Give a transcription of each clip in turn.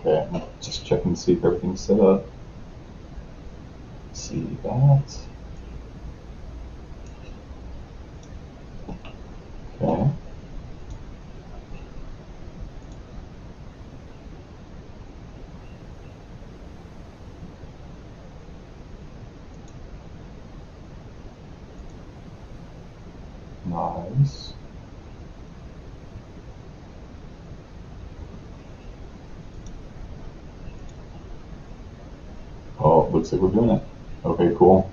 Okay, I'm just checking to see if everything's set up. See that. Okay. Nice. Oh, it looks like we're doing it. Okay, cool.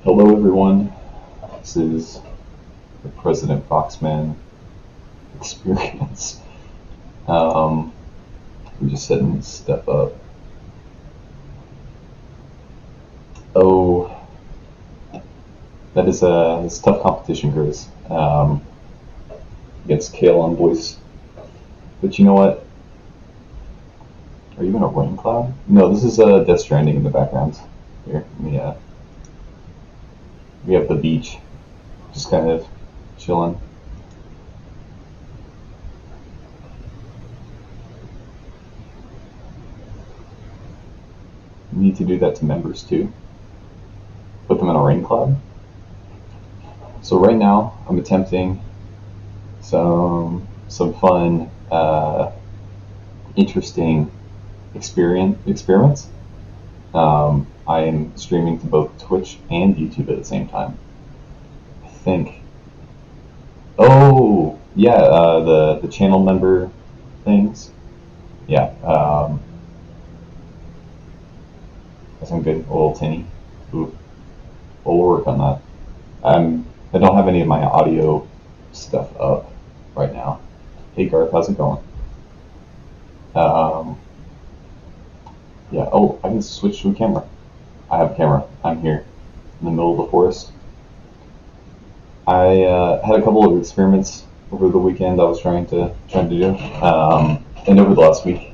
Hello, everyone. This is the President Foxman experience. We're just setting this stuff up. Oh, that is it's tough competition, Chris. Against Kale on voice. But you know what? Are you in a rain cloud? No, this is Death Stranding in the background. Here, we have the beach, just kind of chilling. You need to do that to members too. Put them in a rain cloud. So right now, I'm attempting some fun, interesting experiments. I am streaming to both Twitch and YouTube at the same time. I think. Oh, yeah, the channel member things. Yeah, that's some good. A little tinny. Ooh, we'll work on that. I don't have any of my audio stuff up right now. Hey Garth, how's it going? Um, yeah. Oh, I can switch to a camera. I have a camera. I'm here in the middle of the forest. I had a couple of experiments over the weekend. I was trying to do, and over the last week.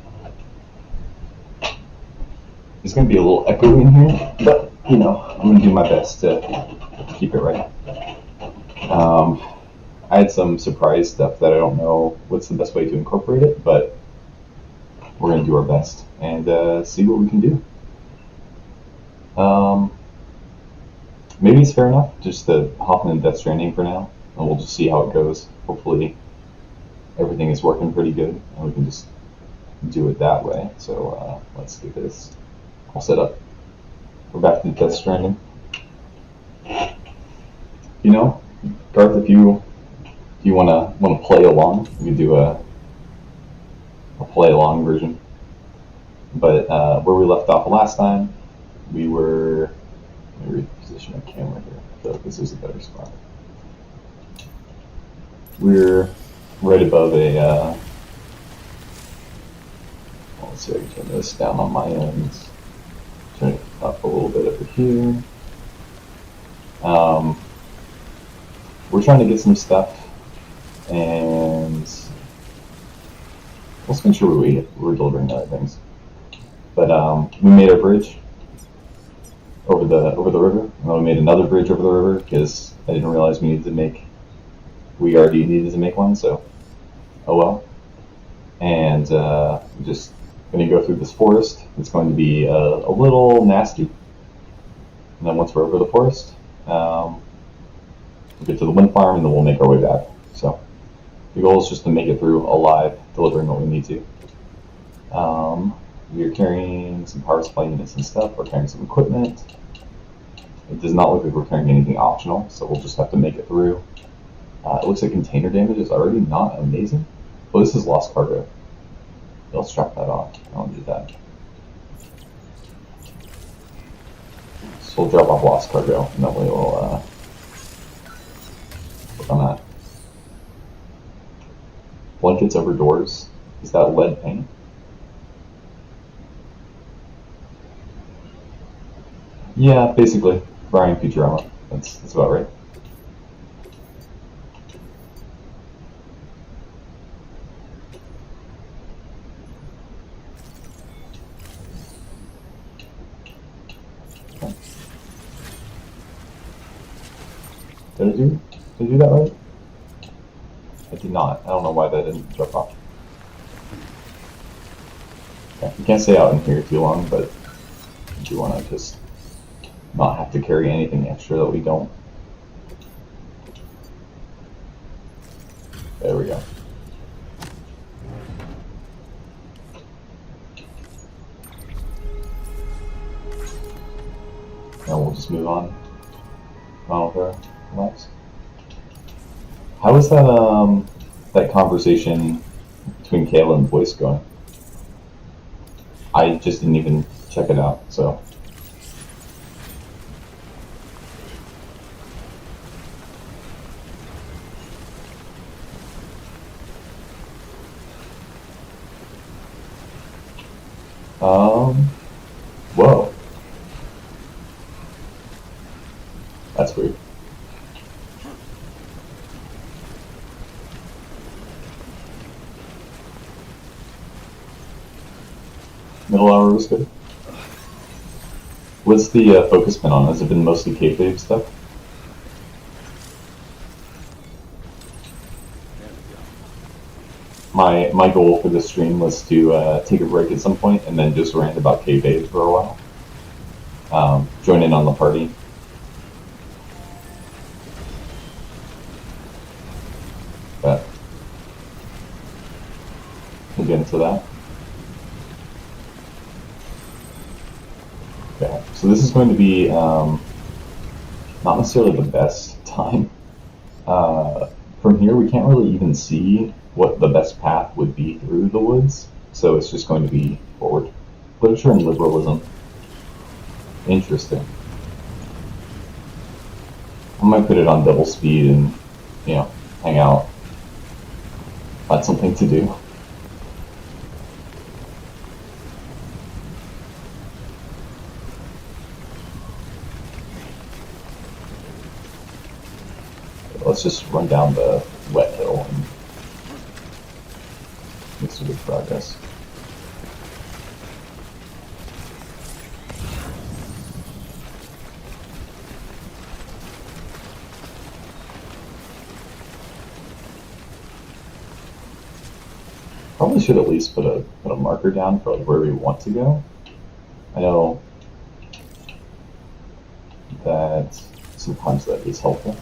It's going to be a little echoey in here, but I'm going to do my best to keep it right. I had some surprise stuff that I don't know what's the best way to incorporate it, but we're going to do our best and see what we can do. Maybe it's fair enough just to hop in Death Stranding for now, and we'll just see how it goes. Hopefully everything is working pretty good, and we can just do it that way. So let's get this all set up. We're back to Death Stranding. Garth, if you wanna play along, we can do a play along version. But where we left off last time, we were. Let me reposition our camera here. I feel like this is a better spot. We're right above a. Let's see, I can turn this down on my end. Turn it up a little bit over here. We're trying to get some stuff, and let's make sure we're delivering the right things. But we made our bridge over the river, and then we made another bridge over the river because I didn't realize we already needed to make one. So, oh well. And we're just going to go through this forest. It's going to be a little nasty. And then once we're over the forest, we'll get to the wind farm, and then we'll make our way back. So the goal is just to make it through alive, delivering what we need to. We're carrying some power supply units and stuff. We're carrying some equipment. It does not look like we're carrying anything optional, so we'll just have to make it through. It looks like container damage is already not amazing. Oh, this is lost cargo. Let's drop that off. I don't do that. So we'll drop off lost cargo, and then we'll work on that. Blankets over doors. Is that lead paint? Yeah, basically. Brian Futurama. That's about right. Okay. Did I do that right? I did not. I don't know why that didn't drop off. Yeah, we can't stay out in here too long, but I do want to just not have to carry anything extra that we don't. There we go. Now we'll just move on. Over, relax. How is that that conversation between Kayla and Voice going? I just didn't even check it out, so. Whoa. That's weird. Middle hour was good. What's the focus been on? Has it been mostly kayfabe stuff? My goal for this stream was to take a break at some point and then just rant about kayfabe for a while. Join in on the party. But we'll get into that. Okay, so this is going to be not necessarily the best time. From here, we can't really even see what the best path would be through the woods, so it's just going to be forward. Literature and liberalism. Interesting. I might put it on double speed and, you know, hang out. Find something to do. Let's just run down the wet hill and make some good progress. Probably should at least put a marker down for like where we want to go. I know that sometimes that is helpful.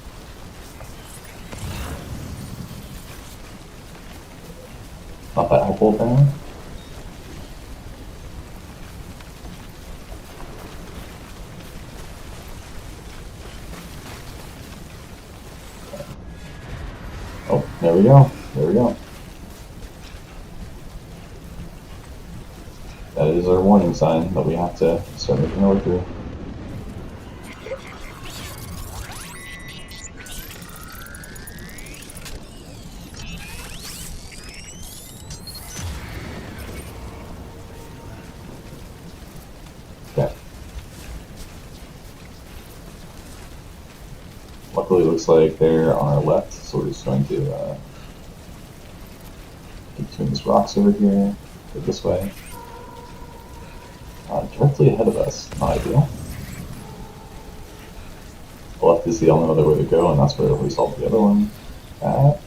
Not that helpful apparently. Oh, there we go. There we go. That is our warning sign that we have to start making our way through. Okay. Luckily, it looks like they're on our left, so we're just going to get between these rocks over here, go this way. Directly ahead of us, not ideal. The left is the only other way to go, and that's where we solve the other one at.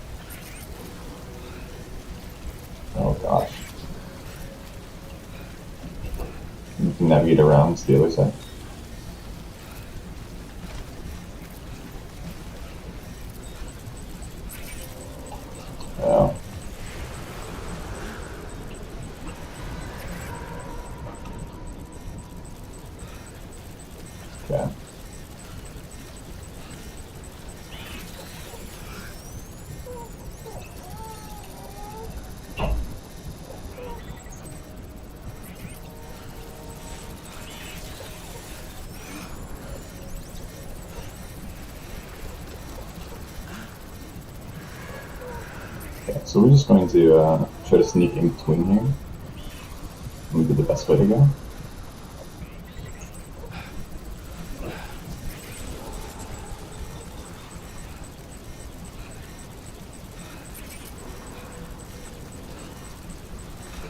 Oh gosh. You can navigate around to the other side. Oh. Okay. Okay, so we're just going to try to sneak in between here. Maybe the best way to go.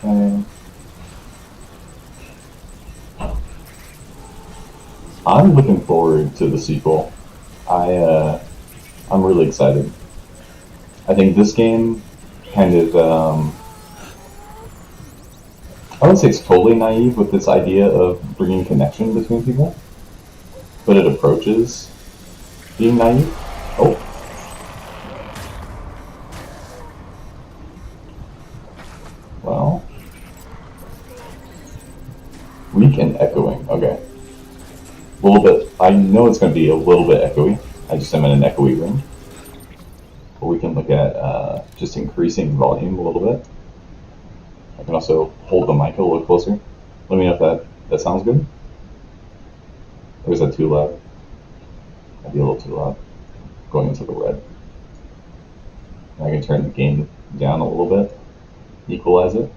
Okay. I'm looking forward to the sequel. I'm really excited. I think this game kind of I wouldn't say it's totally naive with this idea of bringing connection between people, but it approaches being naive. Oh. Well. Weak and echoing. Okay. A little bit. I know it's going to be a little bit echoey. I just am in an echoey room. But we can look at just increasing volume a little bit. I can also hold the mic a little closer. Let me know if that sounds good. Or is that too loud? Might be a little too loud. Going into the red. And I can turn the gain down a little bit. Equalize it.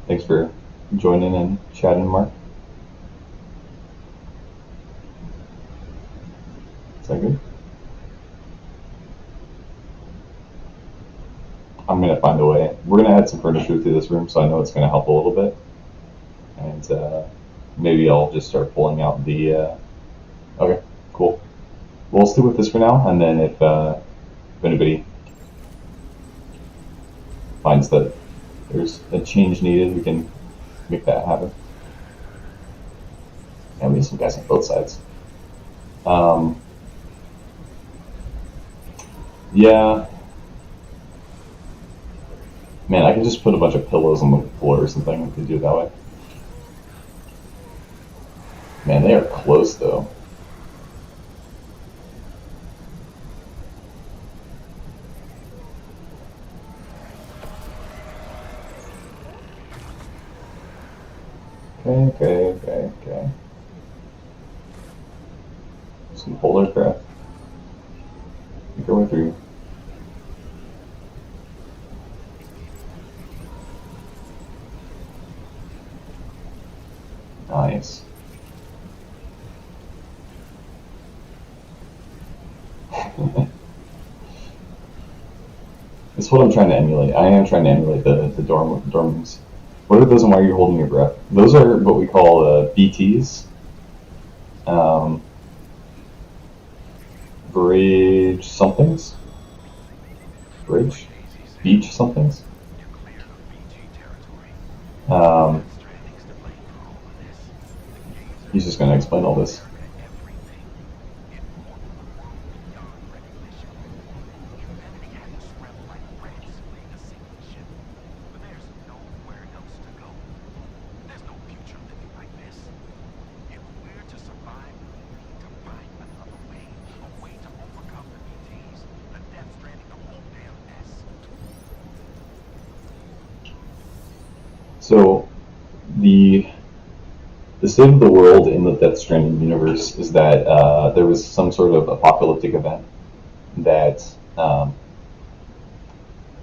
Thanks for joining and chatting, Mark. Is that good? I'm going to find a way. We're going to add some furniture to this room, so I know it's going to help a little bit. And maybe I'll just start pulling out the... Okay, cool. We'll stick with this for now, and then if anybody finds that there's a change needed, we can make that happen. And we have some guys on both sides. Yeah. Man, I could just put a bunch of pillows on the floor or something if we do it that way. Man, they are close though. Okay. Some hold our breath. Make our way through. Nice. That's what I'm trying to emulate. I am trying to emulate the dorms. What are those and why are you holding your breath? Those are what we call BTs. Bridge somethings? Beach somethings? He's just going to explain all this. So, the state of the world in the Death Stranding universe is that there was some sort of apocalyptic event that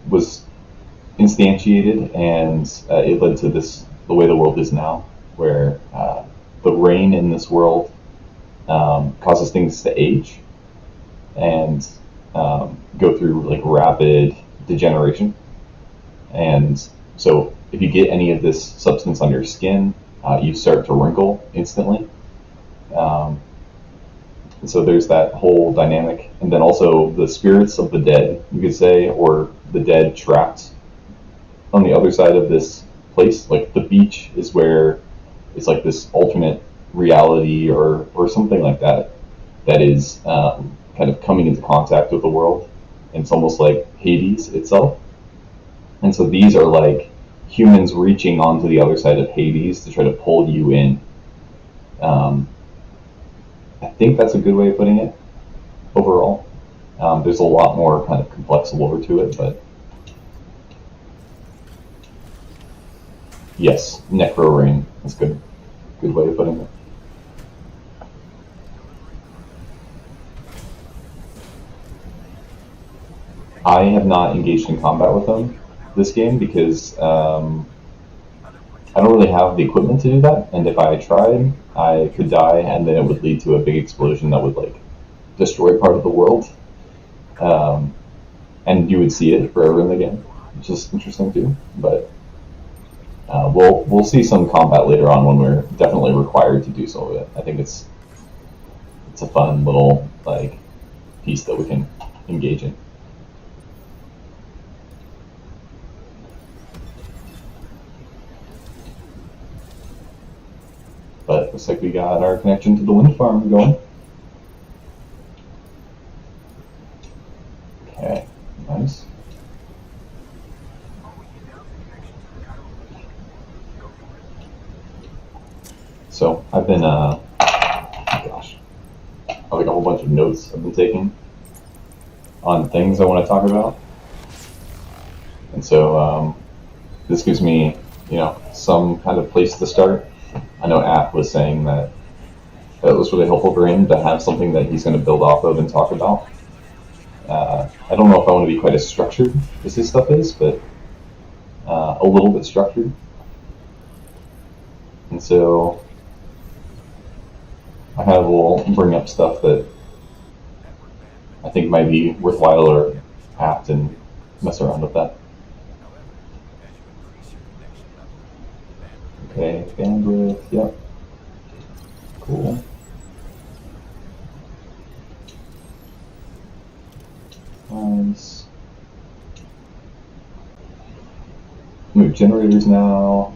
was instantiated, and it led to the way the world is now, where the rain in this world causes things to age and go through like rapid degeneration. And so if you get any of this substance on your skin, you start to wrinkle instantly. And so there's that whole dynamic. And then also the spirits of the dead, you could say, or the dead trapped on the other side of this place. Like the beach is where it's like this alternate reality or something like that is kind of coming into contact with the world. And it's almost like Hades itself. And so these are like humans reaching onto the other side of Hades to try to pull you in. I think that's a good way of putting it overall. There's a lot more kind of complex lore to it, but yes, Necro Rain. That's good. Good way of putting it. I have not engaged in combat with them this game because I don't really have the equipment to do that, and if I tried, I could die, and then it would lead to a big explosion that would like destroy part of the world, and you would see it forever in the game, which is interesting too. But we'll see some combat later on when we're definitely required to do some of it. I think it's a fun little like piece that we can engage in. looks like we got our connection to the wind farm going. Okay, nice. So I've been, gosh, I have like a whole bunch of notes I've been taking on things I want to talk about, and so this gives me, some kind of place to start. I know App was saying that it was really helpful for him to have something that he's going to build off of and talk about. I don't know if I want to be quite as structured as his stuff is, but a little bit structured. And so I kind of will bring up stuff that I think might be worthwhile or apt and mess around with that. Okay, bandwidth, yep. Cool. Nice. Move generators now.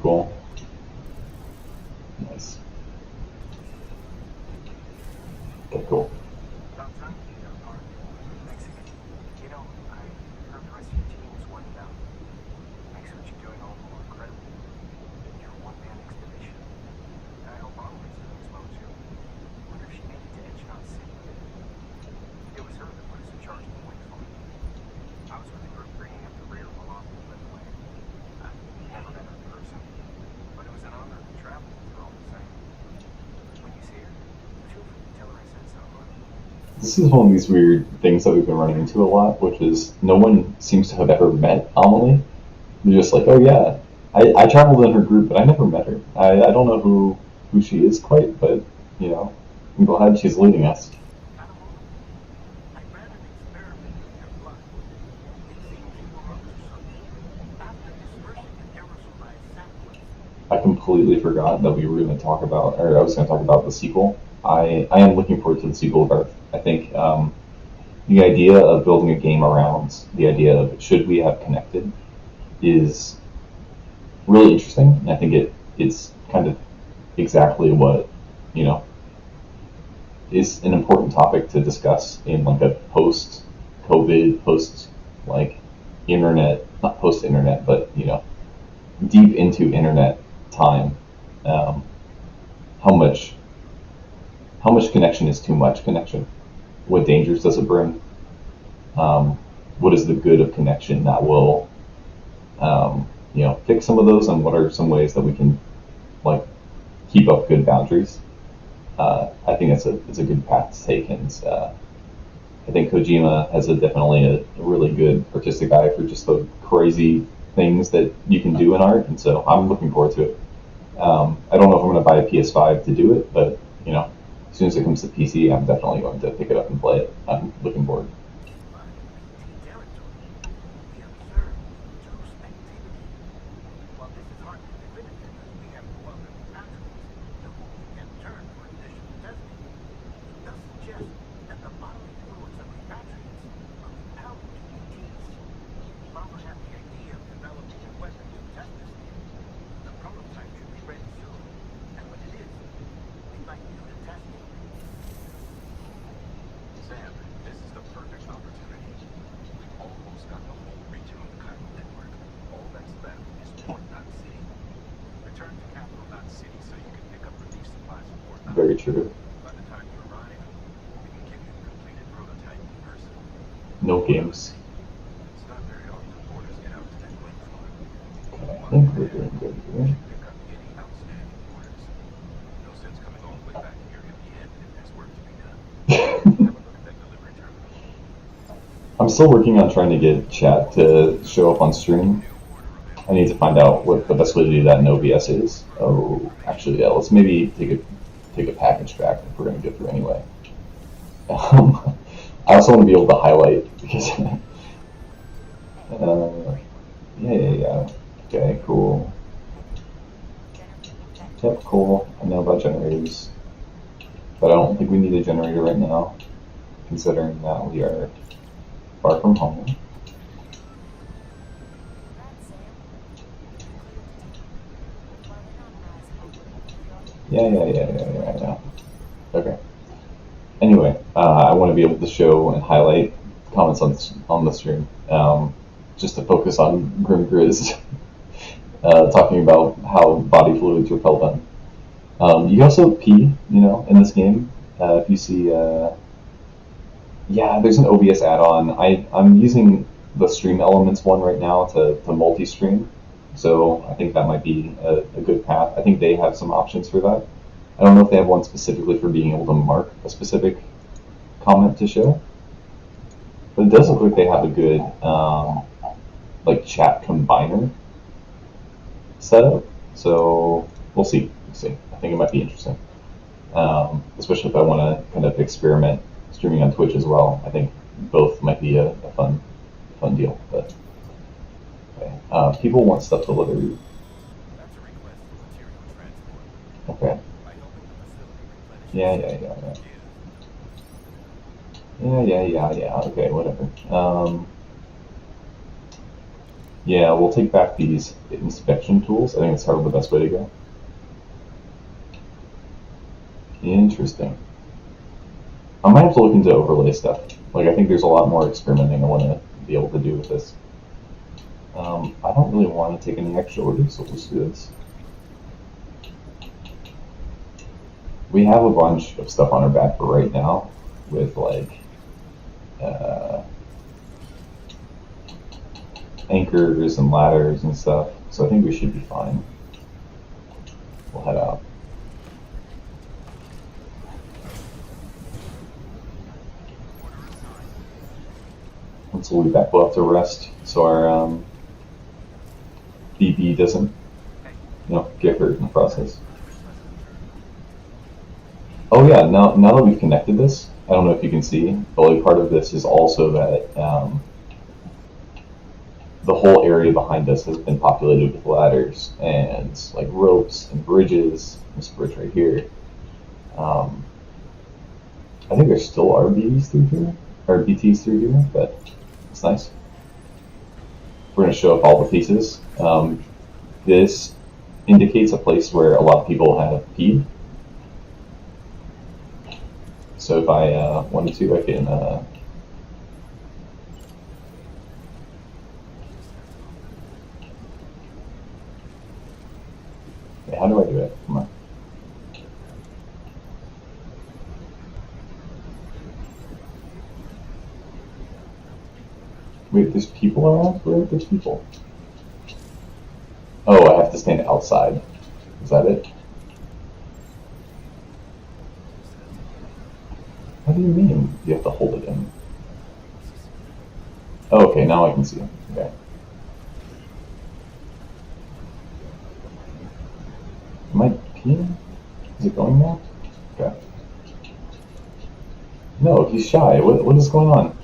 Cool. Nice. Okay, cool. This is one of these weird things that we've been running into a lot, which is no one seems to have ever met Amelie. They're just like, oh yeah, I traveled in her group, but I never met her. I don't know who she is quite, but, I'm glad she's leading us. I completely forgot that we were going to talk about, or I was going to talk about the sequel. I am looking forward to the sequel of Earth. I think the idea of building a game around the idea of should we have connected is really interesting, and I think it's kind of exactly what is an important topic to discuss in like a post-COVID, internet, not post-internet, but deep into internet time. How much connection is too much connection? What dangers does it bring? What is the good of connection that will, fix some of those, and what are some ways that we can keep up good boundaries? I think it's a good path to take, and I think Kojima has definitely a really good artistic eye for just the crazy things that you can do in art, and so I'm looking forward to it. I don't know if I'm going to buy a PS5 to do it, but as soon as it comes to PC, I'm definitely going to pick it up and play it. I'm looking forward. Very true. No games. Okay, I think we're doing good here. I'm still working on trying to get chat to show up on stream. I need to find out what the best way to do that in OBS is. Oh, actually, yeah, let's maybe take a package back if we're going to go through anyway. I also want to be able to highlight because yeah. Okay, cool. Yep, cool. I know about generators, but I don't think we need a generator right now, considering that we are far from home. Yeah. Okay. Anyway, I want to be able to show and highlight comments on the stream. Just to focus on Grim Grizz talking about how body fluids repel them. You can also pee, in this game. If you see, yeah, there's an OBS add-on. I'm using the Stream Elements one right now to multi-stream, so I think that might be a good path. I think they have some options for that. I don't know if they have one specifically for being able to mark a specific comment to show, but it does look like they have a good like chat combiner setup. So we'll see. I think it might be interesting, especially if I want to kind of experiment streaming on Twitch as well. I think both might be a fun deal. But okay. People want stuff delivered. Okay. Yeah. Okay, whatever. Yeah, we'll take back these inspection tools. I think it's probably the best way to go. Interesting. I might have to look into overlay stuff. Like, I think there's a lot more experimenting I want to be able to do with this. I don't really want to take any extra orders, so let's do this. We have a bunch of stuff on our back for right now, with like anchors and ladders and stuff, so I think we should be fine. We'll head out. Once we'll be back, we'll have to rest so our BB doesn't, get hurt in the process. Oh yeah, now that we've connected this, I don't know if you can see, but like part of this is also that the whole area behind us has been populated with ladders and like ropes and bridges. This bridge right here. I think there still are BTs through here, but it's nice. We're going to show up all the pieces. This indicates a place where a lot of people have peed. So if I wanted to, I can okay, how do I do it? Come on. Wait, there's people around? Where are there's people? Oh, I have to stand outside. Is that it? What do you mean you have to hold it in? Oh, okay, now I can see it. Okay. Am I peeing? Is it going now? Okay. No, he's shy. What is going on?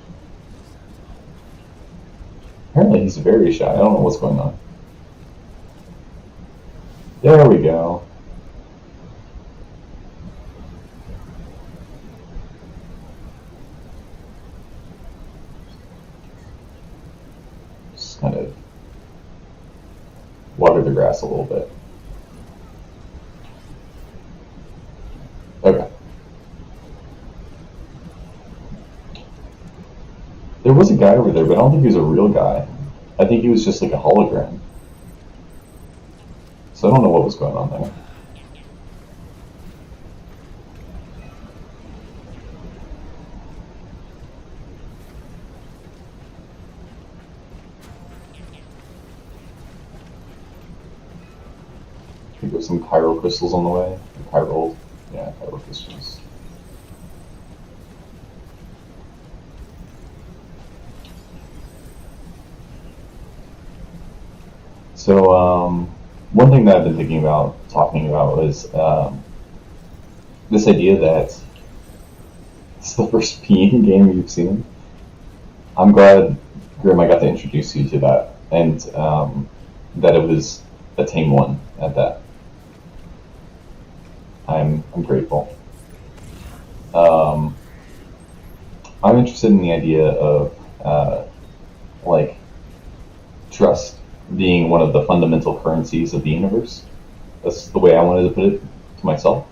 Apparently he's very shy. I don't know what's going on. There we go. Just kind of water the grass a little bit. Okay. There was a guy over there, but I don't think he was a real guy. I think he was just like a hologram. So I don't know what was going on there. I think there's some chiral crystals on the way. Chiral crystals. So one thing that I've been thinking about talking about was this idea that it's the first peeing game you've seen. I'm glad, Grim, I got to introduce you to that, and that it was a tame one at that. I'm grateful. I'm interested in the idea of like trust being one of the fundamental currencies of the universe. That's the way I wanted to put it. to myself.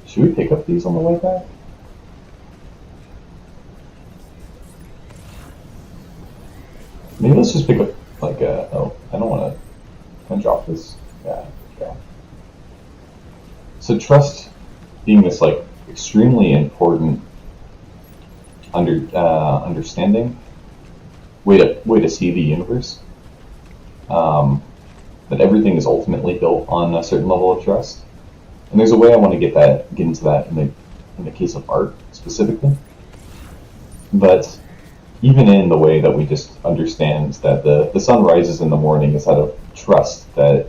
Should we pick up these on the way back? Maybe let's just pick up like oh, I don't want to. Can I drop this? Yeah. So trust being this like extremely important understanding way to see the universe. That everything is ultimately built on a certain level of trust, and there's a way I want to get into that in the case of art specifically. But even in the way that we just understand that the sun rises in the morning is out of trust that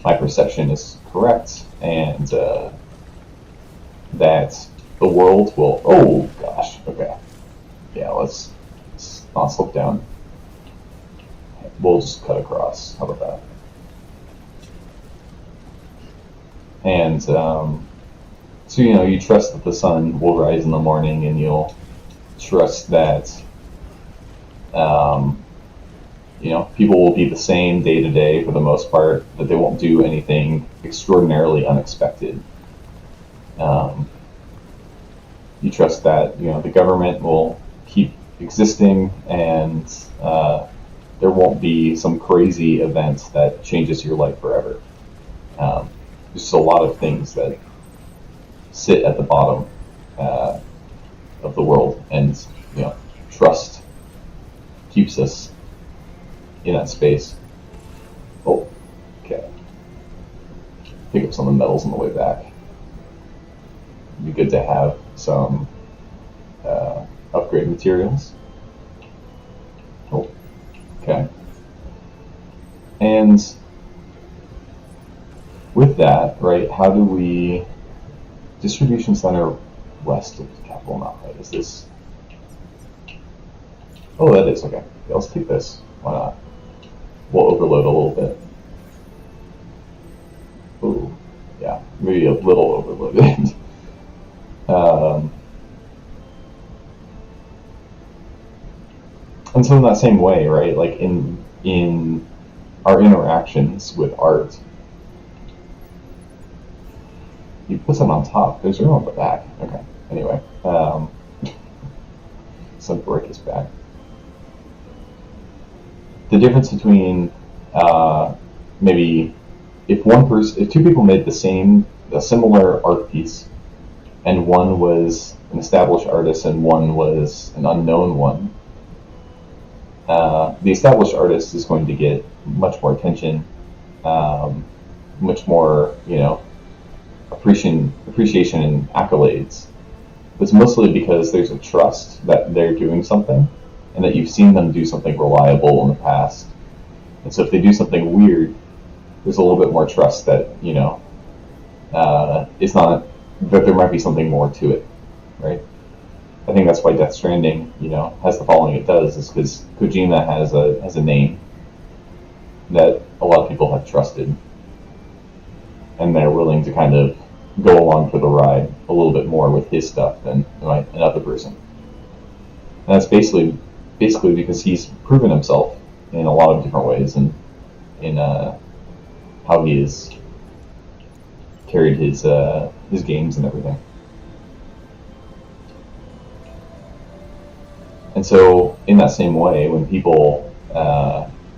my perception is correct, and that the world will. Oh gosh, okay, yeah, let's not slope down. We'll just cut across. How about that? And so you trust that the sun will rise in the morning, and you'll trust that people will be the same day to day for the most part, that they won't do anything extraordinarily unexpected. You trust that the government will keep existing, and there won't be some crazy event that changes your life forever. There's just a lot of things that sit at the bottom of the world, and trust keeps us in that space. Oh, okay. Pick up some of the metals on the way back. It'd be good to have some upgrade materials. Oh, okay. And with that, right, how do we... Distribution center west of the capital mountain, right? Is this... Oh, that is, okay. Yeah, let's take this. Why not? We'll overload a little bit. Ooh, yeah, maybe a little overloaded. And so in that same way, right, like in our interactions with art, you put some on top. There's room on the back. Okay. Anyway, some brick is back. The difference between maybe if two people made a similar art piece, and one was an established artist and one was an unknown one, the established artist is going to get much more attention, much more appreciation and accolades. It's mostly because there's a trust that they're doing something, and that you've seen them do something reliable in the past. And so if they do something weird, there's a little bit more trust that it's not that there might be something more to it, right? I think that's why Death Stranding has the following it does, is because Kojima has a name that a lot of people have trusted, and they're willing to kind of go along for the ride a little bit more with his stuff than another person. And that's basically because he's proven himself in a lot of different ways, and in how he has carried his games and everything. And so, in that same way, when people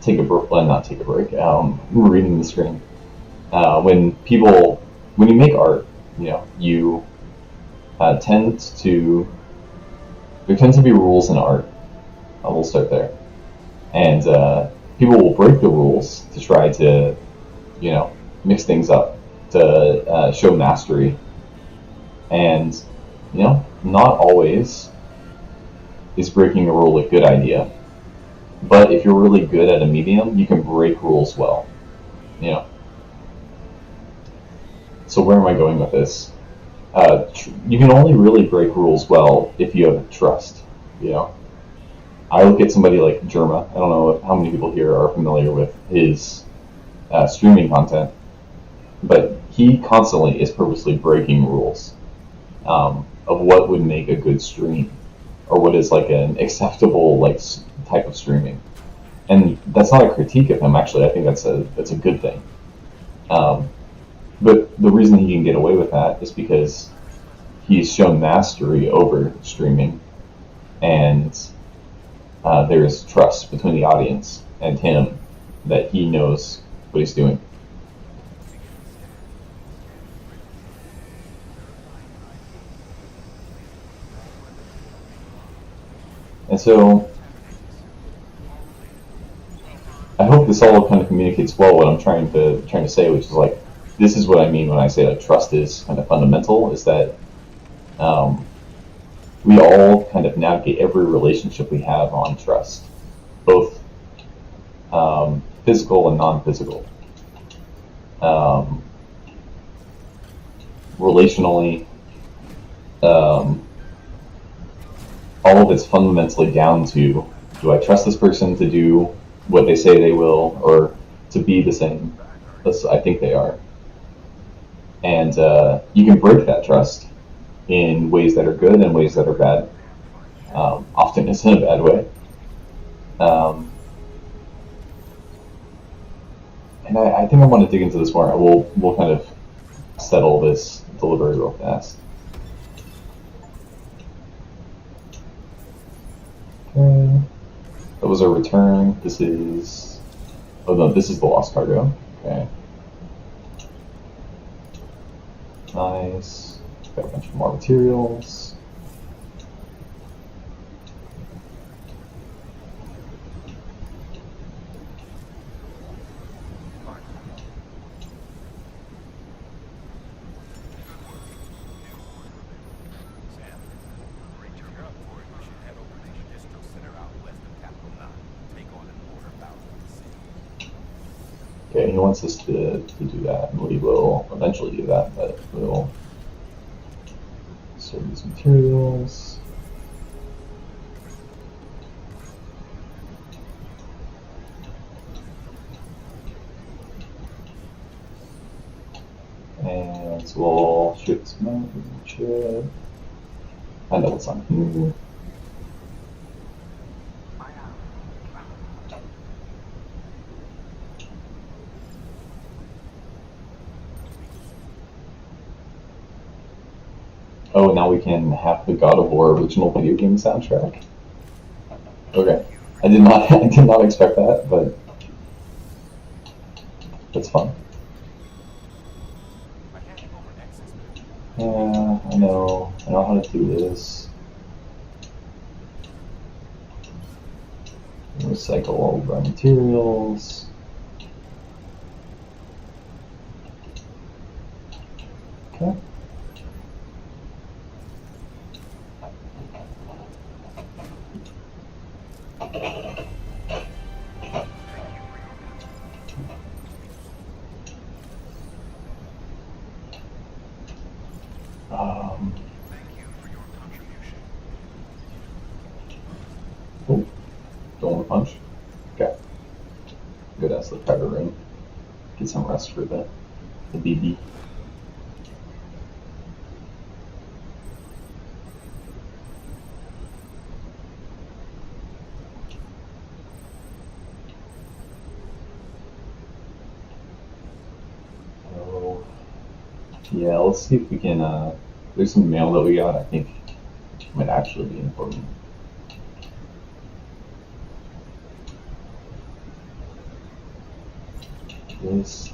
take a break, I'm reading the screen. When you make art, you there tends to be rules in art. We'll start there, and people will break the rules to try to, mix things up to show mastery, and not always is breaking a rule a good idea. But if you're really good at a medium, you can break rules well. So where am I going with this? You can only really break rules well if you have trust. I look at somebody like Jerma. I don't know how many people here are familiar with his streaming content, but he constantly is purposely breaking rules of what would make a good stream, or what is like an acceptable type of streaming. And that's not a critique of him. Actually, I think that's a good thing. But the reason he can get away with that is because he's shown mastery over streaming, and there's trust between the audience and him that he knows what he's doing. And so I hope this all kind of communicates well what I'm trying to say, which is like, this is what I mean when I say that trust is kind of fundamental. Is that we all kind of navigate every relationship we have on trust, both physical and non-physical. Relationally, all of it's fundamentally down to, do I trust this person to do what they say they will, or to be the same as I think they are? And you can break that trust in ways that are good and ways that are bad. Often it's in a bad way. And I think I want to dig into this more. We'll kind of settle this delivery real fast. Okay. That was our return. This is... Oh no, this is the lost cargo. Okay. Nice. Got a bunch of more materials. Okay, he wants us to do that, and we will eventually do that, but we'll sort these materials. And so we'll shoot this chip. I know what's on here. Oh, now we can have the God of War original video game soundtrack. Okay, I did not expect that, but that's fun. Yeah, I know how to do this. Recycle all of our materials. Okay. Oh, don't want to punch. Okay. Go down to the private room. Get some rest for the BB. So, yeah, let's see if we can, there's some mail that we got, I think might actually be important. This,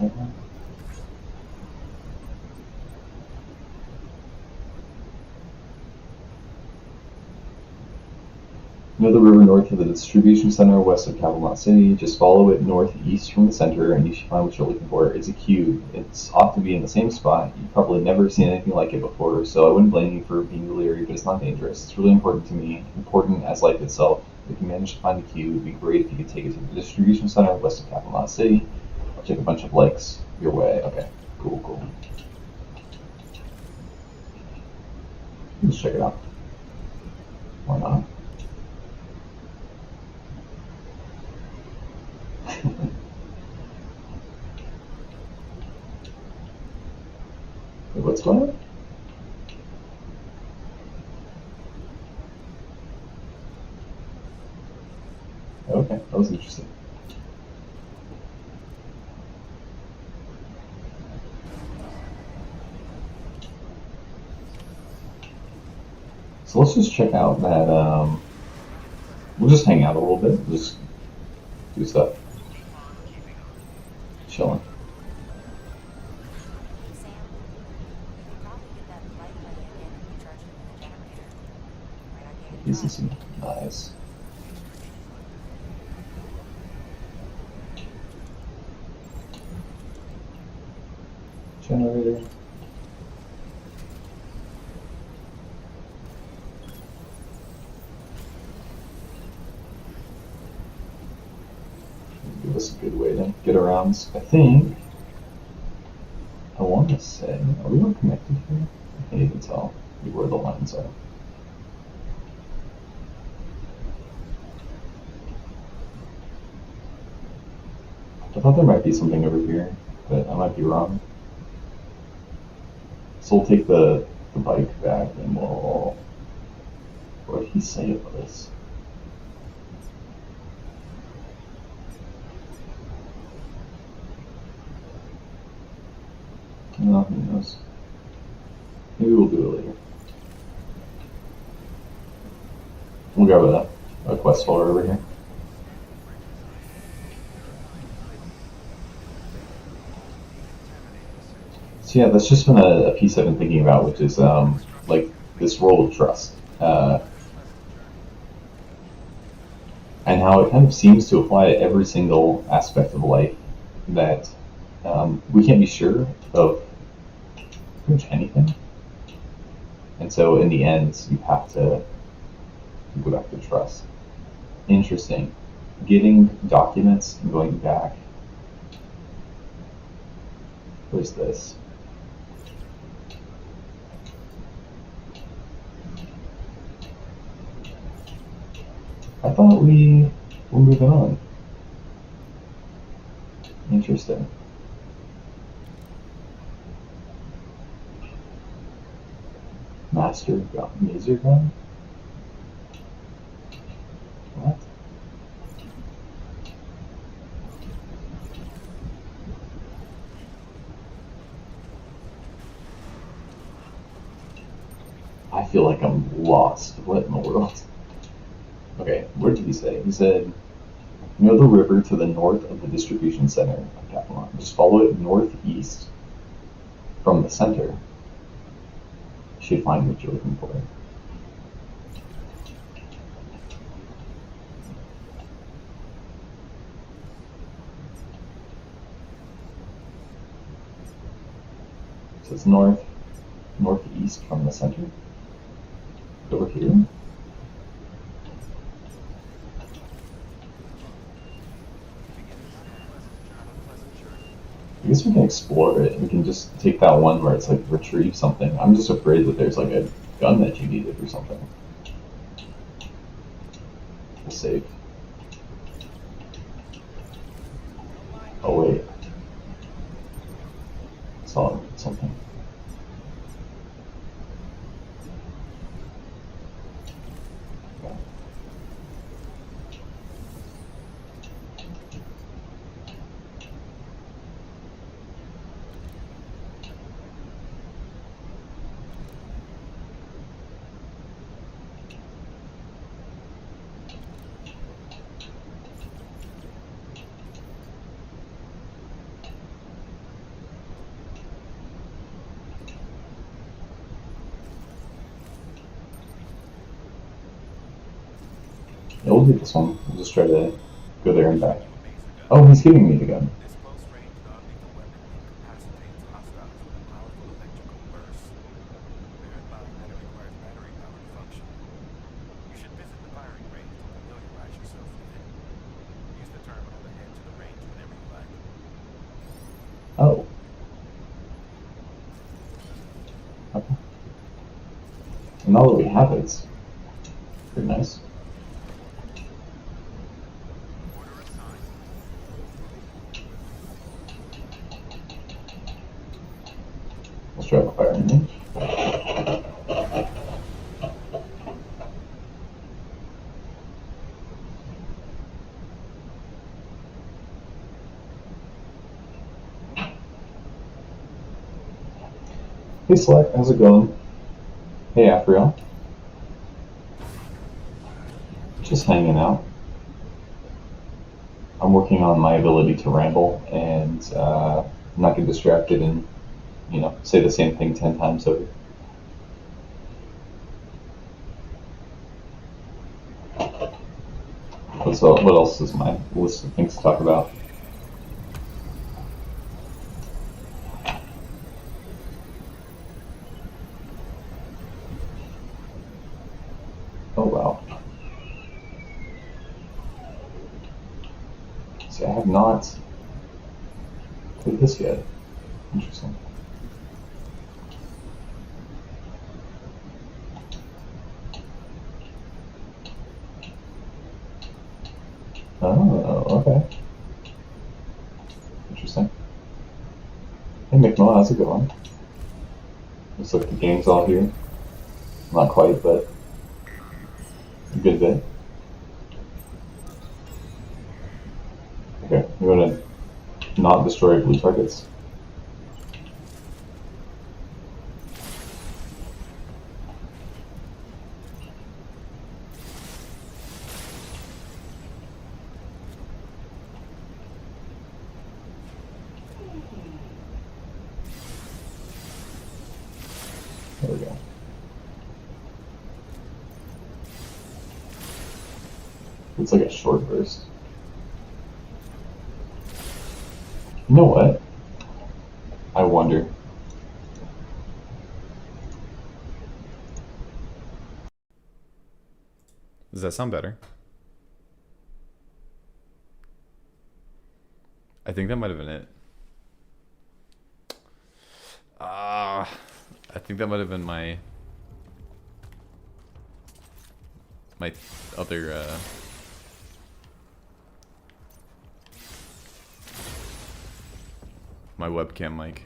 Know the river north of the distribution center west of Cavalmont City. Just follow it northeast from the center and you should find what you're looking for. It's a cube. It's ought to be in the same spot. You've probably never seen anything like it before, so I wouldn't blame you for being leery, but it's not dangerous. It's really important to me, important as life itself. If you manage to find the cube, it would be great if you could take it to the distribution center west of Cavalmont City. I'll take a bunch of likes your way. Okay, cool. Let's check it out. Why not? Wait, what's going on? Okay, that was interesting. So let's just check out that. We'll just hang out a little bit. Just do stuff. Chilling. Hey Sam, you could probably get that light running again and recharge it with a generator. Why not give it a This try? is nice. Generator. Give us a good way to get around. I think. I want to say, are we all connected here? I can't even tell where the lines are. I thought there might be something over here, but I might be wrong. So we'll take the bike back and we'll. What did he say about this? No, who knows? Maybe we'll do it later. We'll grab a quest folder over here. So yeah, that's just been a piece I've been thinking about, which is like this role of trust, and how it kind of seems to apply to every single aspect of life. That we can't be sure of pretty much anything, and so in the end, you have to go back to trust. Interesting. Getting documents and going back. Where's this? I thought we were moving on. Interesting. Master gun, laser gun? What? I feel like I'm lost. What in the world? Okay, what did he say? He said, know the river to the north of the distribution center of Capilon. Just follow it northeast from the center. You should find what you're looking for. So it's northeast from the center. Over here. I guess we can explore it. We can just take that one where it's like retrieve something. I'm just afraid that there's like a gun that you needed or something. We'll save. Oh wait. Saw something. Yeah, we'll do this one. We'll just try to go there and back. Oh, he's giving me the gun. This close-range non-lethal weapon incapacitates hostiles with a powerful electrical burst. Bear in mind that it requires battery-powered function. You should visit the firing range to familiarize yourself with it. Use the terminal to head to the range whenever you like. Oh. Okay. And now that we have it, it's pretty nice. Let's try the firing range. Hey Slack, how's it going? Hey Afriel. hanging out. I'm working on my ability to ramble and not get distracted and, say the same thing 10 times over. What else is my list of things to talk about? Oh wow. See, I have not played this yet. Interesting. Oh, okay. Interesting. Hey McMillan, how's it going? Looks like the game's all here. Not quite, but a good bit. Okay, I'm going to not destroy blue targets. There we go. It's like a short burst. You know what? I wonder. Does that sound better? I think that might have been it. I think that might have been my other my webcam mic.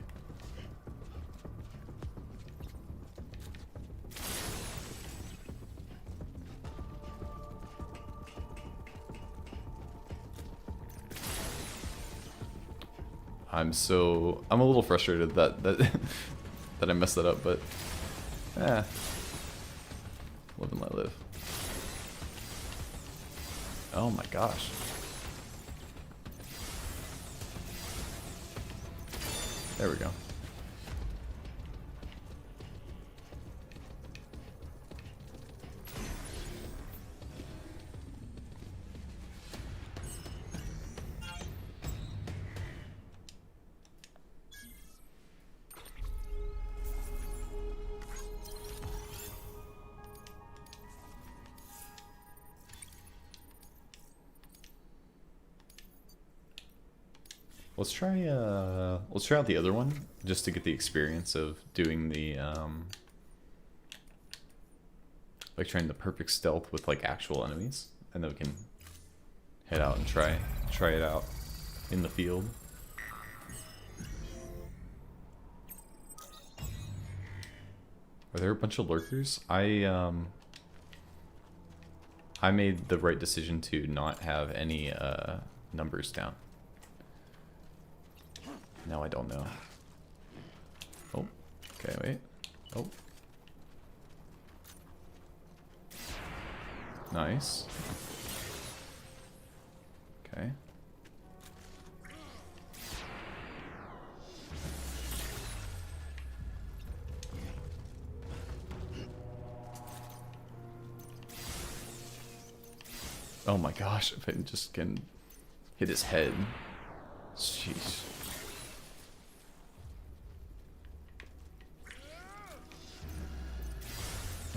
I'm a little frustrated that that I messed that up, but live and let live. Oh my gosh. There we go. Let's try out the other one just to get the experience of doing the like trying the perfect stealth with like actual enemies, and then we can head out and try it out in the field. Are there a bunch of lurkers? I made the right decision to not have any numbers down. Now I don't know. Oh, okay, wait. Oh. Nice. Okay. Oh my gosh, if I just can hit his head. Jeez.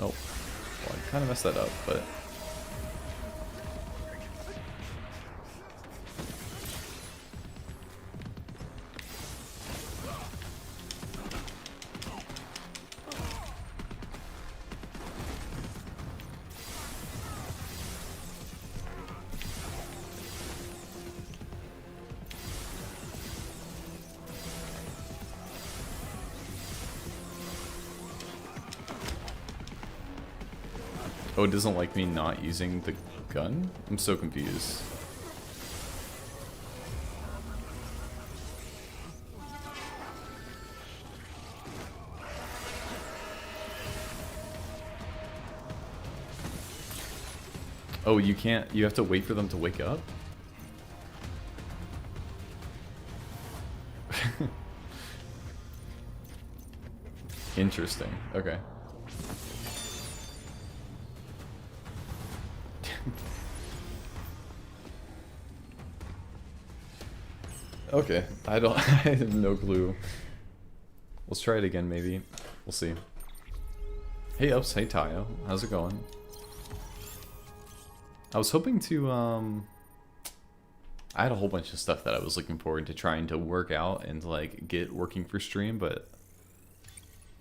Oh, well, I kind of messed that up, but... Oh, it doesn't like me not using the gun? I'm so confused. Oh, you can't. You have to wait for them to wake up? Interesting. Okay. Okay. I don't. I have no clue. Let's try it again, maybe. We'll see. Hey, Ups. Hey, Tayo. How's it going? I was hoping to, I had a whole bunch of stuff that I was looking forward to trying to work out and, like, get working for stream, but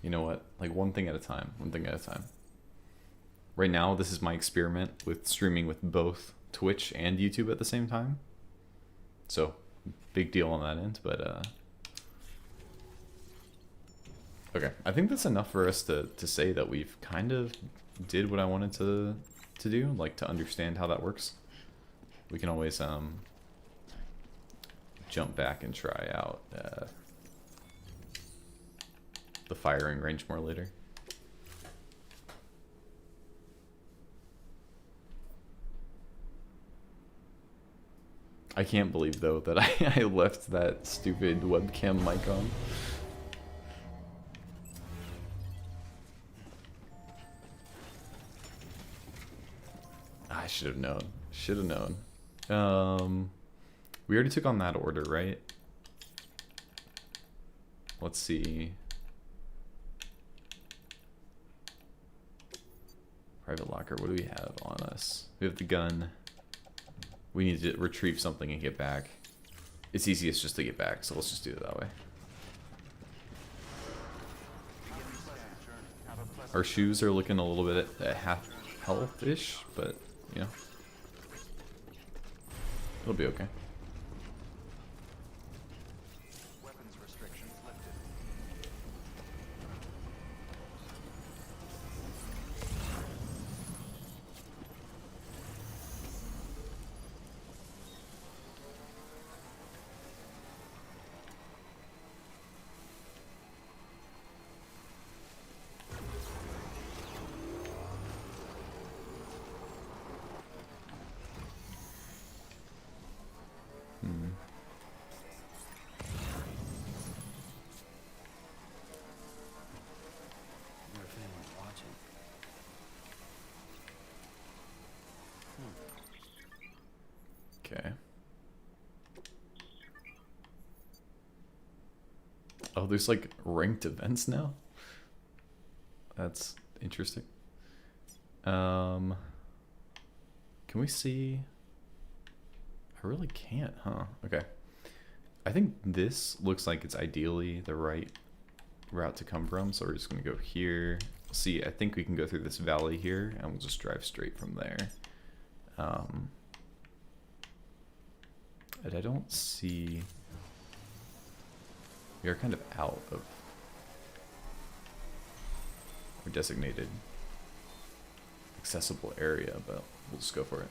you know what? Like, one thing at a time. One thing at a time. Right now, this is my experiment with streaming with both Twitch and YouTube at the same time. So, big deal on that end, but, okay, I think that's enough for us to say that we've kind of did what I wanted to do, like to understand how that works. We can always jump back and try out the firing range more later. I can't believe though that I left that stupid webcam mic on. I should have known. Should have known. We already took on that order, right? Let's see. Private locker, what do we have on us? We have the gun. We need to retrieve something and get back. It's easiest just to get back, so let's just do it that way. Our shoes are looking a little bit at half health-ish, but, you know. It'll be okay. Weapons restrictions lifted. Okay. Oh, there's like ranked events now? That's interesting. Can we see? I really can't, huh? Okay. I think this looks like it's ideally the right route to come from, so we're just gonna go here. See, I think we can go through this valley here, and we'll just drive straight from there. And I don't see... We are kind of out of our designated accessible area, but we'll just go for it.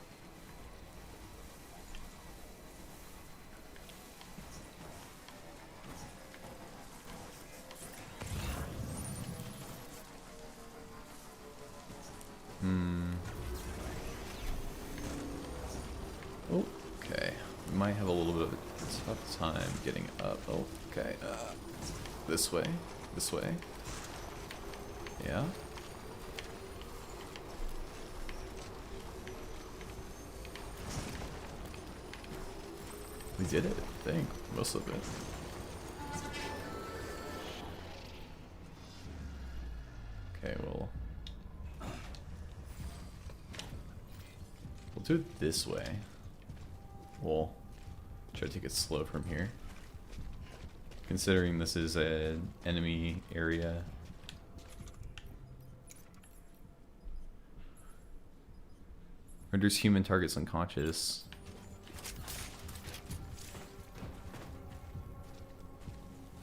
Okay, we might have a little bit of a tough time getting up. Oh, okay, this way, this way. Yeah. We did it, I think, most of it. Okay, well, we'll do it this way. We'll try to take it slow from here. Considering this is an enemy area. Renders human targets unconscious.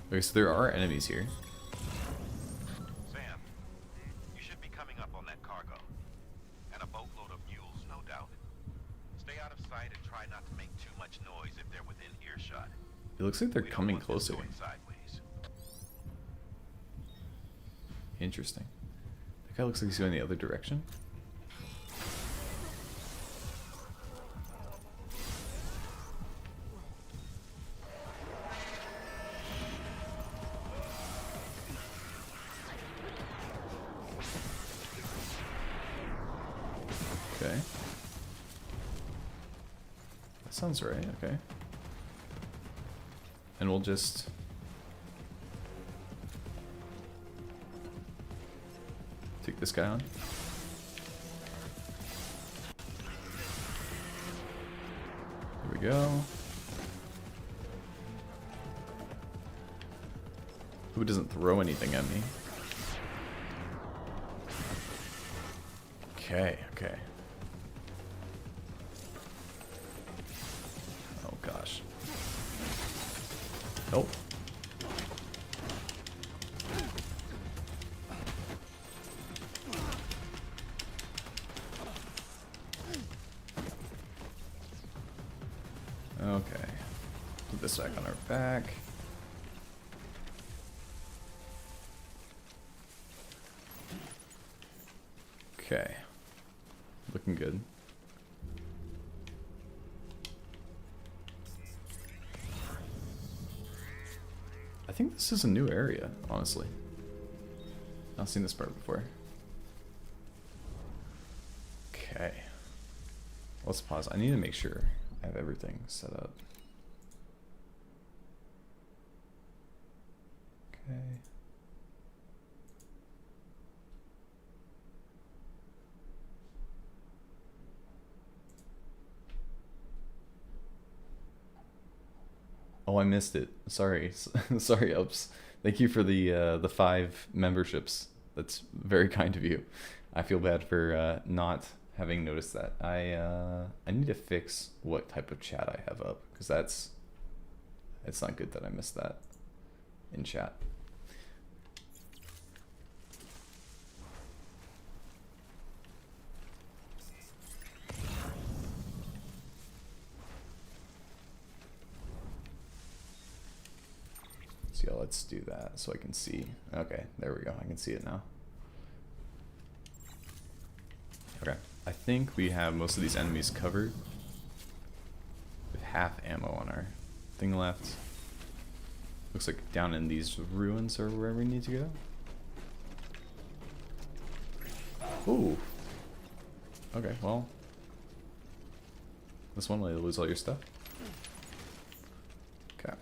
Okay, so there are enemies here. Sam, you should be coming up on that cargo. And a boatload of mules, no doubt. Stay out of sight and try not to make too much noise if they're within earshot. It looks like they're We don't coming want this closer. going sideways. Interesting. That guy looks like he's going the other direction. sounds right. Okay. And we'll just take this guy on. Here we go. Who doesn't throw anything at me? Okay, okay. Oh gosh. Nope. Okay. Put this back on our back. Okay. Looking good. I think this is a new area, honestly. Not seen this part before. Okay. Let's pause. I need to make sure I have everything set up. Okay. Oh, I missed it. Sorry, sorry, Ups. Thank you for the 5 memberships. That's very kind of you. I feel bad for not having noticed that. I need to fix what type of chat I have up, because it's not good that I missed that in chat. So yeah, let's do that so I can see. Okay, there we go. I can see it now. Okay, I think we have most of these enemies covered. With half ammo on our thing left. Looks like down in these ruins are where we need to go. Ooh. Okay, well. This one way to lose all your stuff. Okay.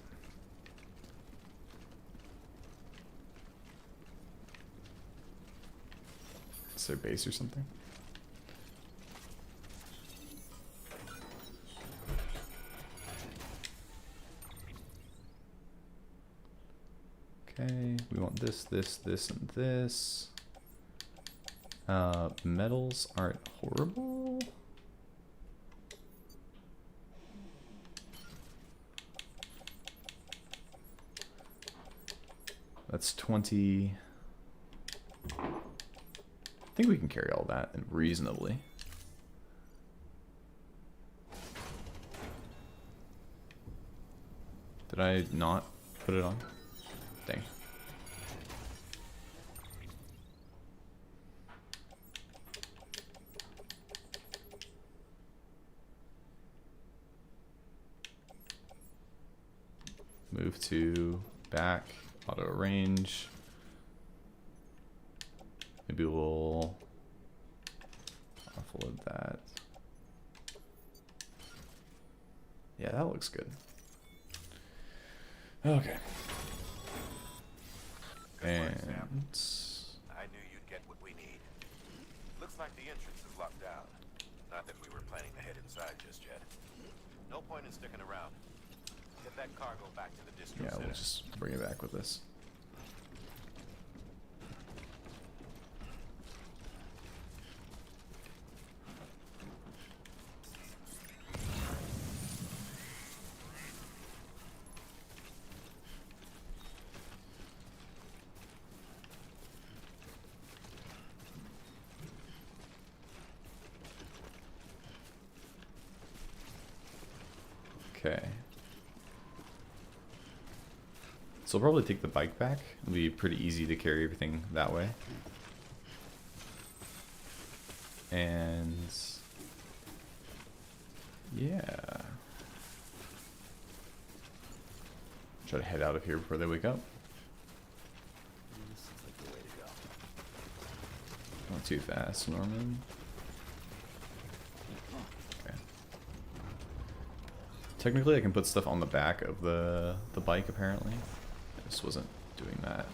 Is there a base or something? Okay, we want this, this, this, and this. Metals aren't horrible. That's 20. I think we can carry all that reasonably. Did I not put it on? Dang. Move to back, auto range. Maybe we'll offload that. Yeah, that looks good. Okay. And I knew you'd get what we need. Looks like the entrance is locked down. Not that we were planning to head inside just yet. No point in sticking around. Get that cargo back to the distro yeah, center. we'll just bring it back with us. Okay. So I'll probably take the bike back. It'll be pretty easy to carry everything that way. And yeah. Try to head out of here before they wake up. Not too fast, Norman. Okay. Technically, I can put stuff on the back of the bike. Apparently, I just wasn't doing that.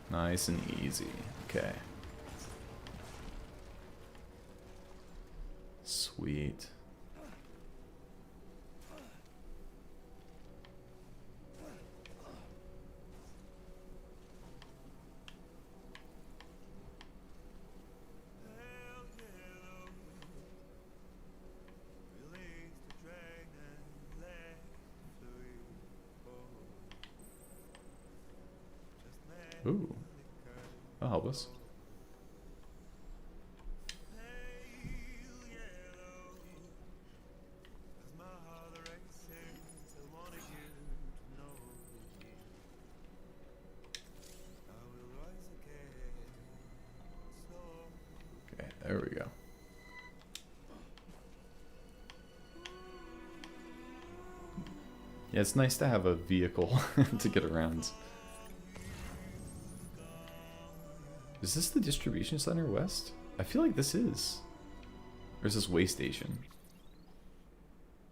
Nice and easy. Okay. Sweet. Ooh. That'll help us. Okay, there we go. Yeah, it's nice to have a vehicle to get around. Is this the distribution center west? I feel like this is. Or is this way station?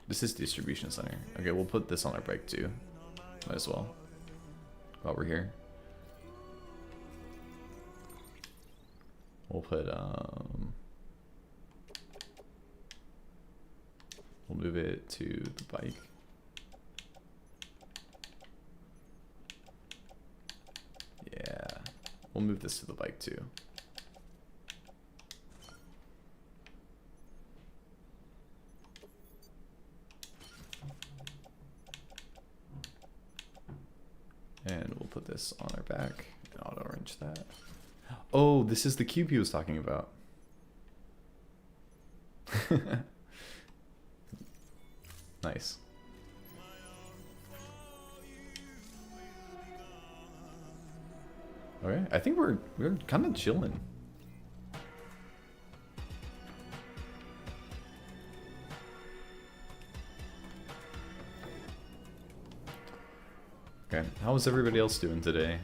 This is distribution center. Okay, we'll put this on our bike too. Might as well. While we're here. We'll put we'll move it to the bike. Yeah. We'll move this to the bike too. And we'll put this on our back and auto orange that. Oh, this is the cube he was talking about. Nice. Okay, I think we're kind of chilling. Okay, how is everybody else doing today?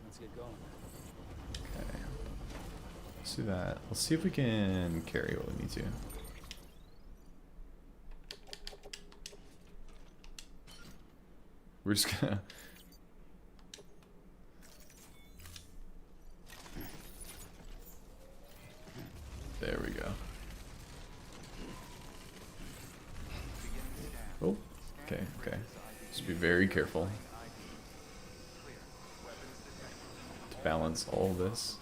Let's get going. Okay, let's do that. Let's see if we can carry what we need to. We're just gonna... There we go. Oh, okay, okay. Just be very careful to balance all this.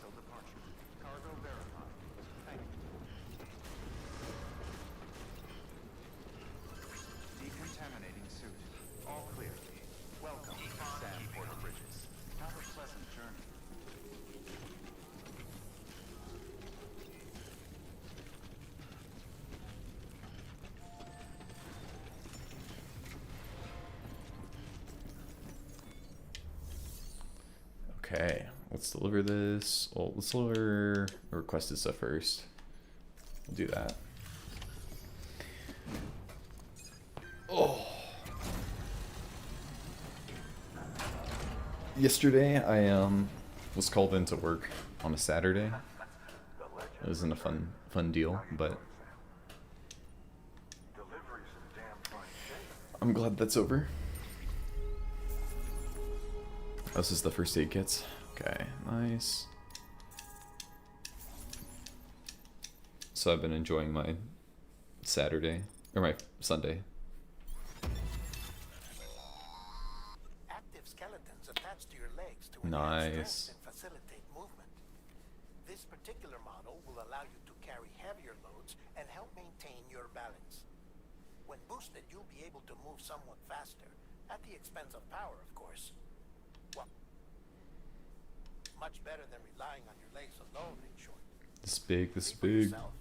Decontaminating suit. All clear. Welcome to Sanford Bridges. Have a pleasant journey. Okay, let's deliver this. Well, let's deliver the requested stuff first. We'll do that. Oh. Yesterday, I was called into work on a Saturday. It wasn't a fun deal, but I'm glad that's over. This is the first aid kits. Okay, nice. So I've been enjoying my Saturday, or my Sunday. Active skeletons attached to your legs to Nice. enhance strength and facilitate movement. This particular model will allow you to carry heavier loads and help maintain your balance. When boosted, you'll be able to move somewhat faster, at the expense of power, of course. Well, much better than relying on your legs alone, in short. This is big, this is See for big. yourself.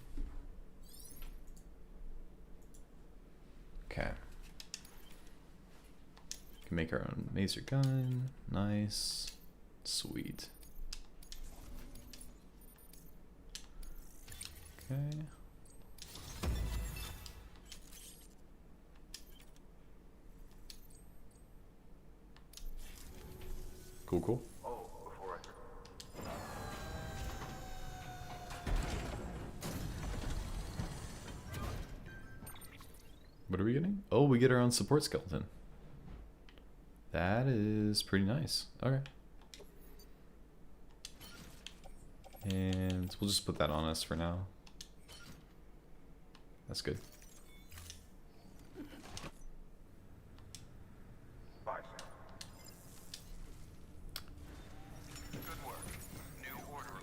Okay. Can make our own mazer gun. Nice. Sweet. Okay. Cool, cool. Oh, before I... What are we getting? Oh, we get our own support skeleton. That is pretty nice. Okay. And we'll just put that on us for now. That's good. Bye, Sam. Good work. New order.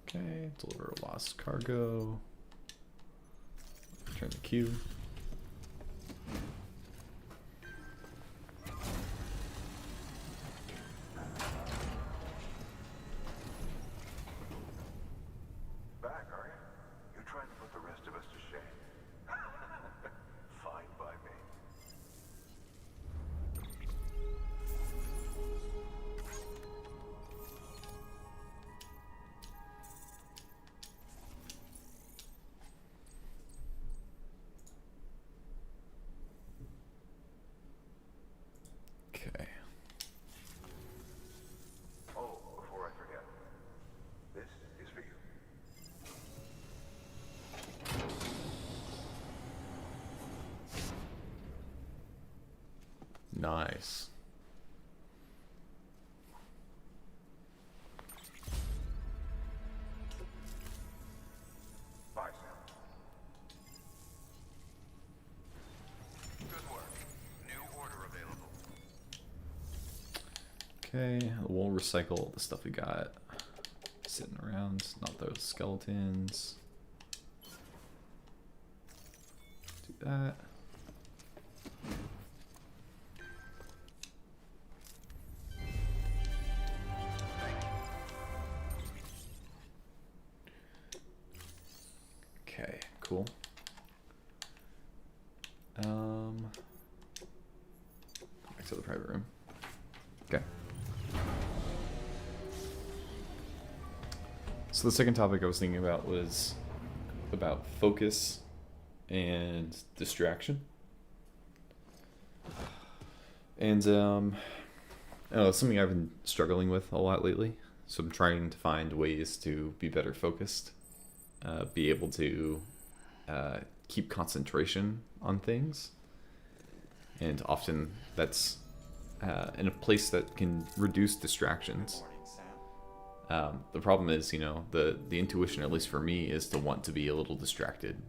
Okay, deliver lost cargo. Return the queue. Back, are you? You're trying to put the rest of us to shame. Fine by me. Okay. Oh, before I forget. This is for you. Nice. Bye, Sam. Good work. New order available. Okay, we'll recycle the stuff we got sitting around, not those skeletons. Do that. Okay, cool. Back to the private room. Okay. So the second topic I was thinking about was about focus and distraction. And I don't know, it's something I've been struggling with a lot lately. So I'm trying to find ways to be better focused, be able to keep concentration on things. And often that's in a place that can reduce distractions. The problem is, you know, the intuition, at least for me, is to want to be a little distracted.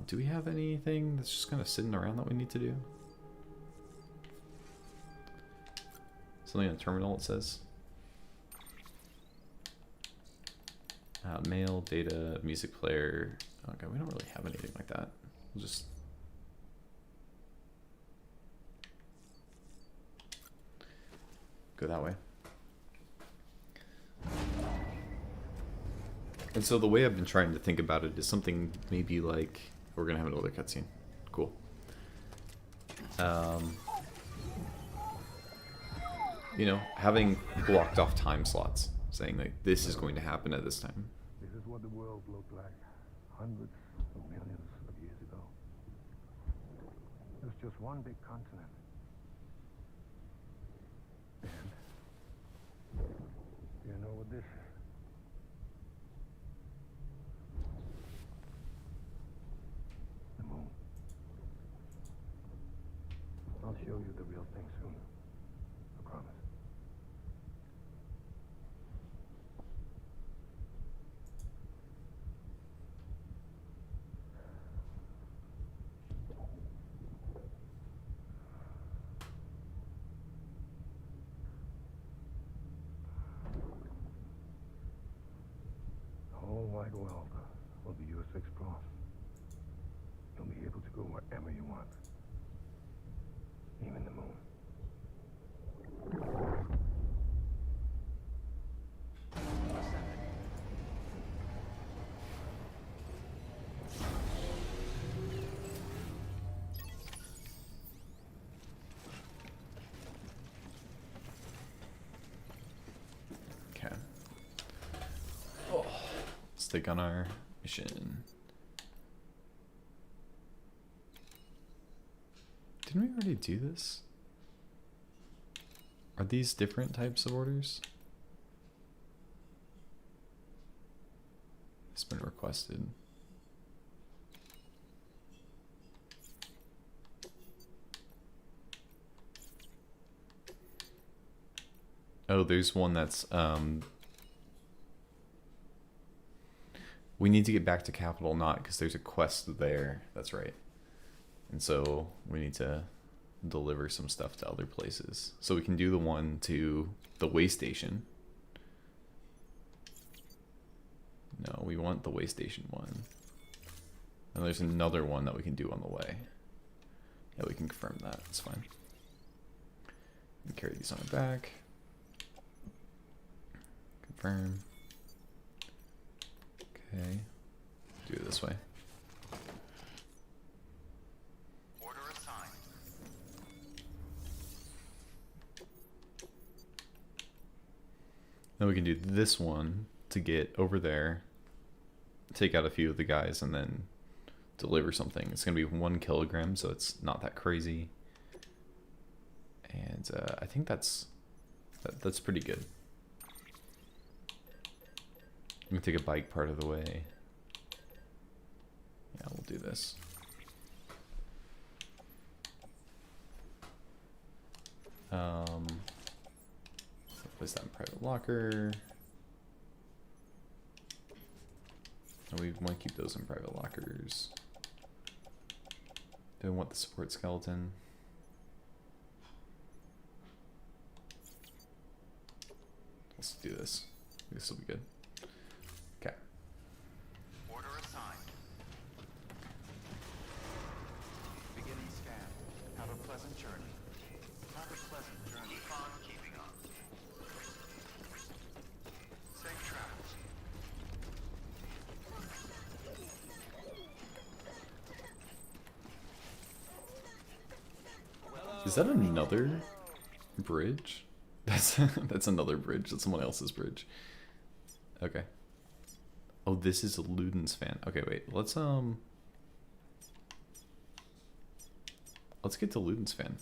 Do we have anything that's just kind of sitting around that we need to do? Something on the terminal, it says. Mail, data, music player. Okay, we don't really have anything like that. We'll just... go that way. And so the way I've been trying to think about it is something maybe like... we're gonna have another cutscene. Cool. You know, having blocked off time slots, saying like this is going to happen at this time. This is what the world looked like hundreds of millions of years ago. It was just one big continent. And you know what this is? The moon. I'll show you the real thing soon. I promise. The whole wide world will be yours to explore. You'll be able to go wherever you want. Even the moon. Okay. Oh, let's take on our mission. Didn't we already do this? Are these different types of orders? It's been requested. Oh, there's one that's we need to get back to Capital Knot because there's a quest there. That's right. And so we need to deliver some stuff to other places. So we can do the one to the way station. No, we want the way station one. And there's another one that we can do on the way. Yeah, we can confirm that. It's fine. And carry these on our back. Confirm. Okay. Do it this way. Order assigned. Then we can do this one to get over there, take out a few of the guys, and then deliver something. It's going to be 1 kilogram, so it's not that crazy. And I think that's pretty good. Let me take a bike part of the way. Yeah, we'll do this. Place that in private locker. And we want to keep those in private lockers. Do I want the support skeleton? Let's do this. This will be good. Okay. Order assigned. Beginning scan. Have a pleasant journey. Have a pleasant journey. Keep on keeping on. Safe travels. Is that another bridge? That's another bridge. That's someone else's bridge. Okay. Oh, this is a Ludens fan. Okay, wait. Let's get to Ludens fan.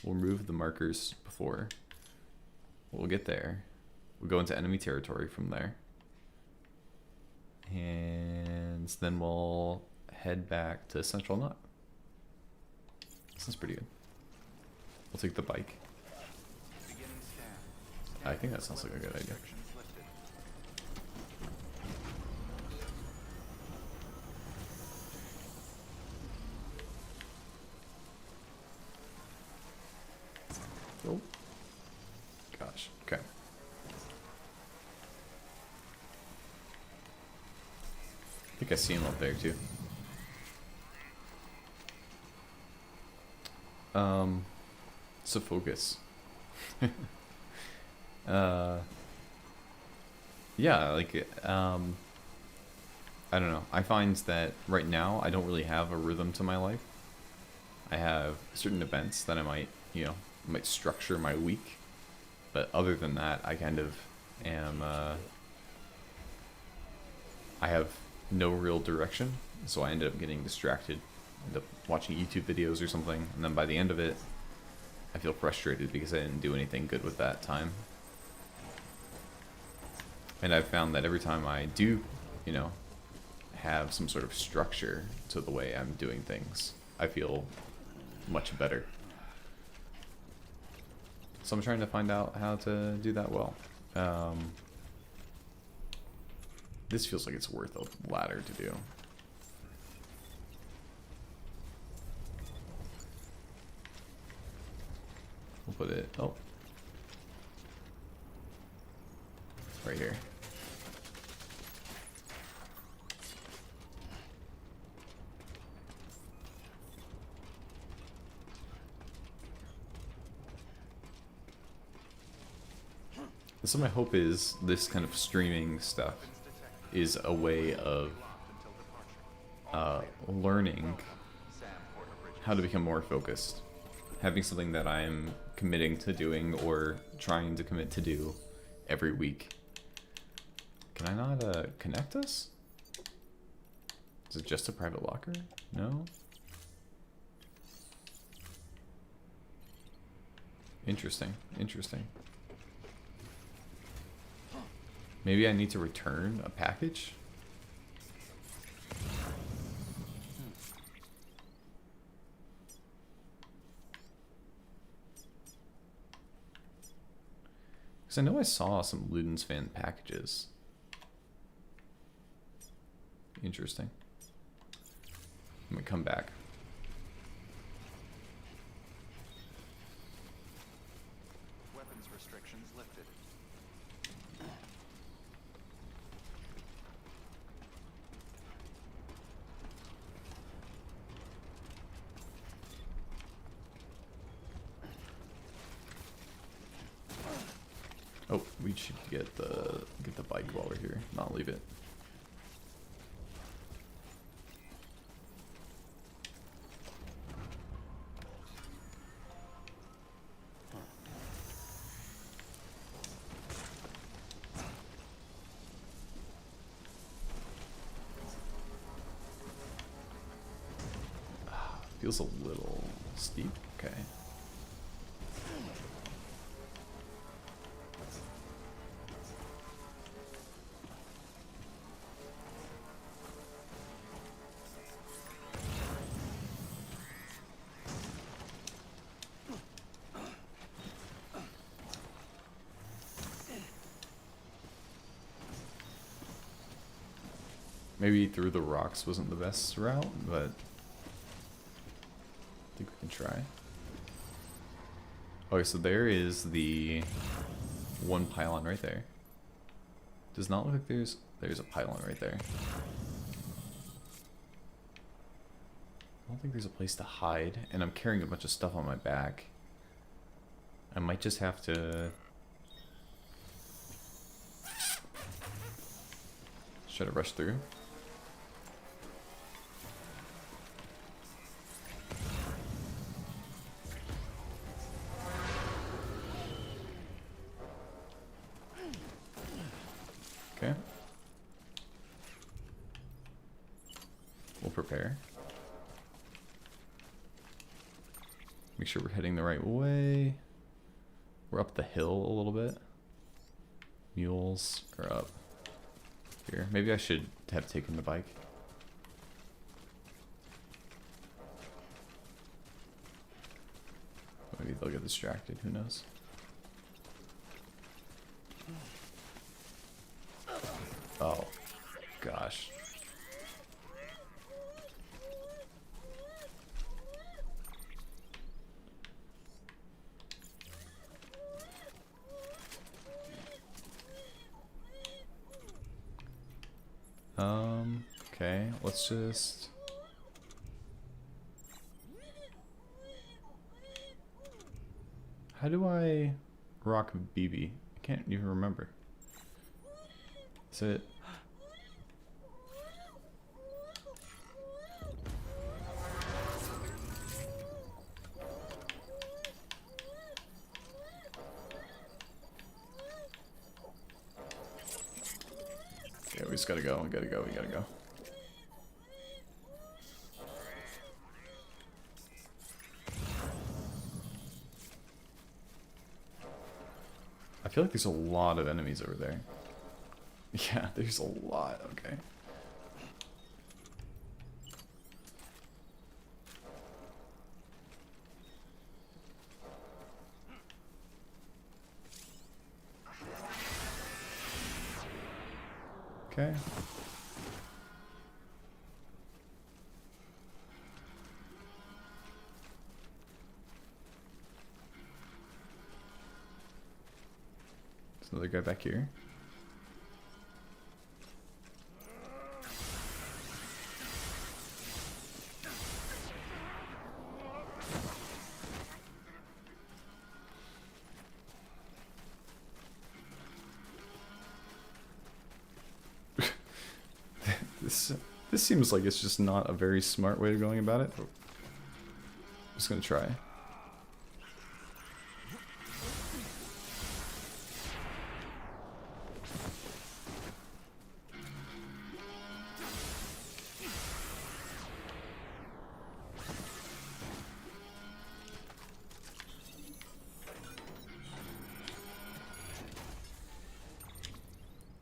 We'll remove the markers before. We'll get there. We'll go into enemy territory from there. And then we'll head back to Central Knot. Sounds pretty good. We'll take the bike. Beginning scan. I think that sounds like a good idea. Restrictions lifted. Oh. Gosh. Okay. I think I see him up there too. So focus. Yeah, like I don't know. I find that right now I don't really have a rhythm to my life. I have certain events that I might, might structure my week, but other than that, I kind of am. I have no real direction, so I ended up getting distracted, end up watching YouTube videos or something, and then by the end of it, I feel frustrated because I didn't do anything good with that time. And I've found that every time I do, have some sort of structure to the way I'm doing things, I feel much better. So I'm trying to find out how to do that well. This feels like it's worth a ladder to do. We'll put it, right here. So my hope is this kind of streaming stuff is a way of learning how to become more focused. Having something that I'm committing to doing or trying to commit to do every week. Can I not connect us? Is it just a private locker? No? Interesting. Interesting. Maybe I need to return a package? Because I know I saw some Luden's Fan packages. Interesting. I'm gonna come back. Weapons restrictions lifted. Oh, we should get the bike while we're here, not leave it. Feels a little steep. Okay. Maybe through the rocks wasn't the best route, but I think we can try. Okay, so there is the one pylon right there. Does not look like there's a pylon right there. I don't think there's a place to hide, and I'm carrying a bunch of stuff on my back. I might just have to try to rush through. Okay. We'll prepare. Make sure we're heading the right way. We're up the hill a little bit. Mules are up here. Maybe I should have taken the bike. Maybe they'll get distracted, who knows? Oh, gosh. Okay, let's just... How do I rock BB? I can't even remember. Is it... Yeah, we just gotta go, we gotta go, we gotta go. I feel like there's a lot of enemies over there. Yeah, there's a lot, okay. Okay. There's another guy back here. This seems like it's just not a very smart way of going about it. I'm just gonna try.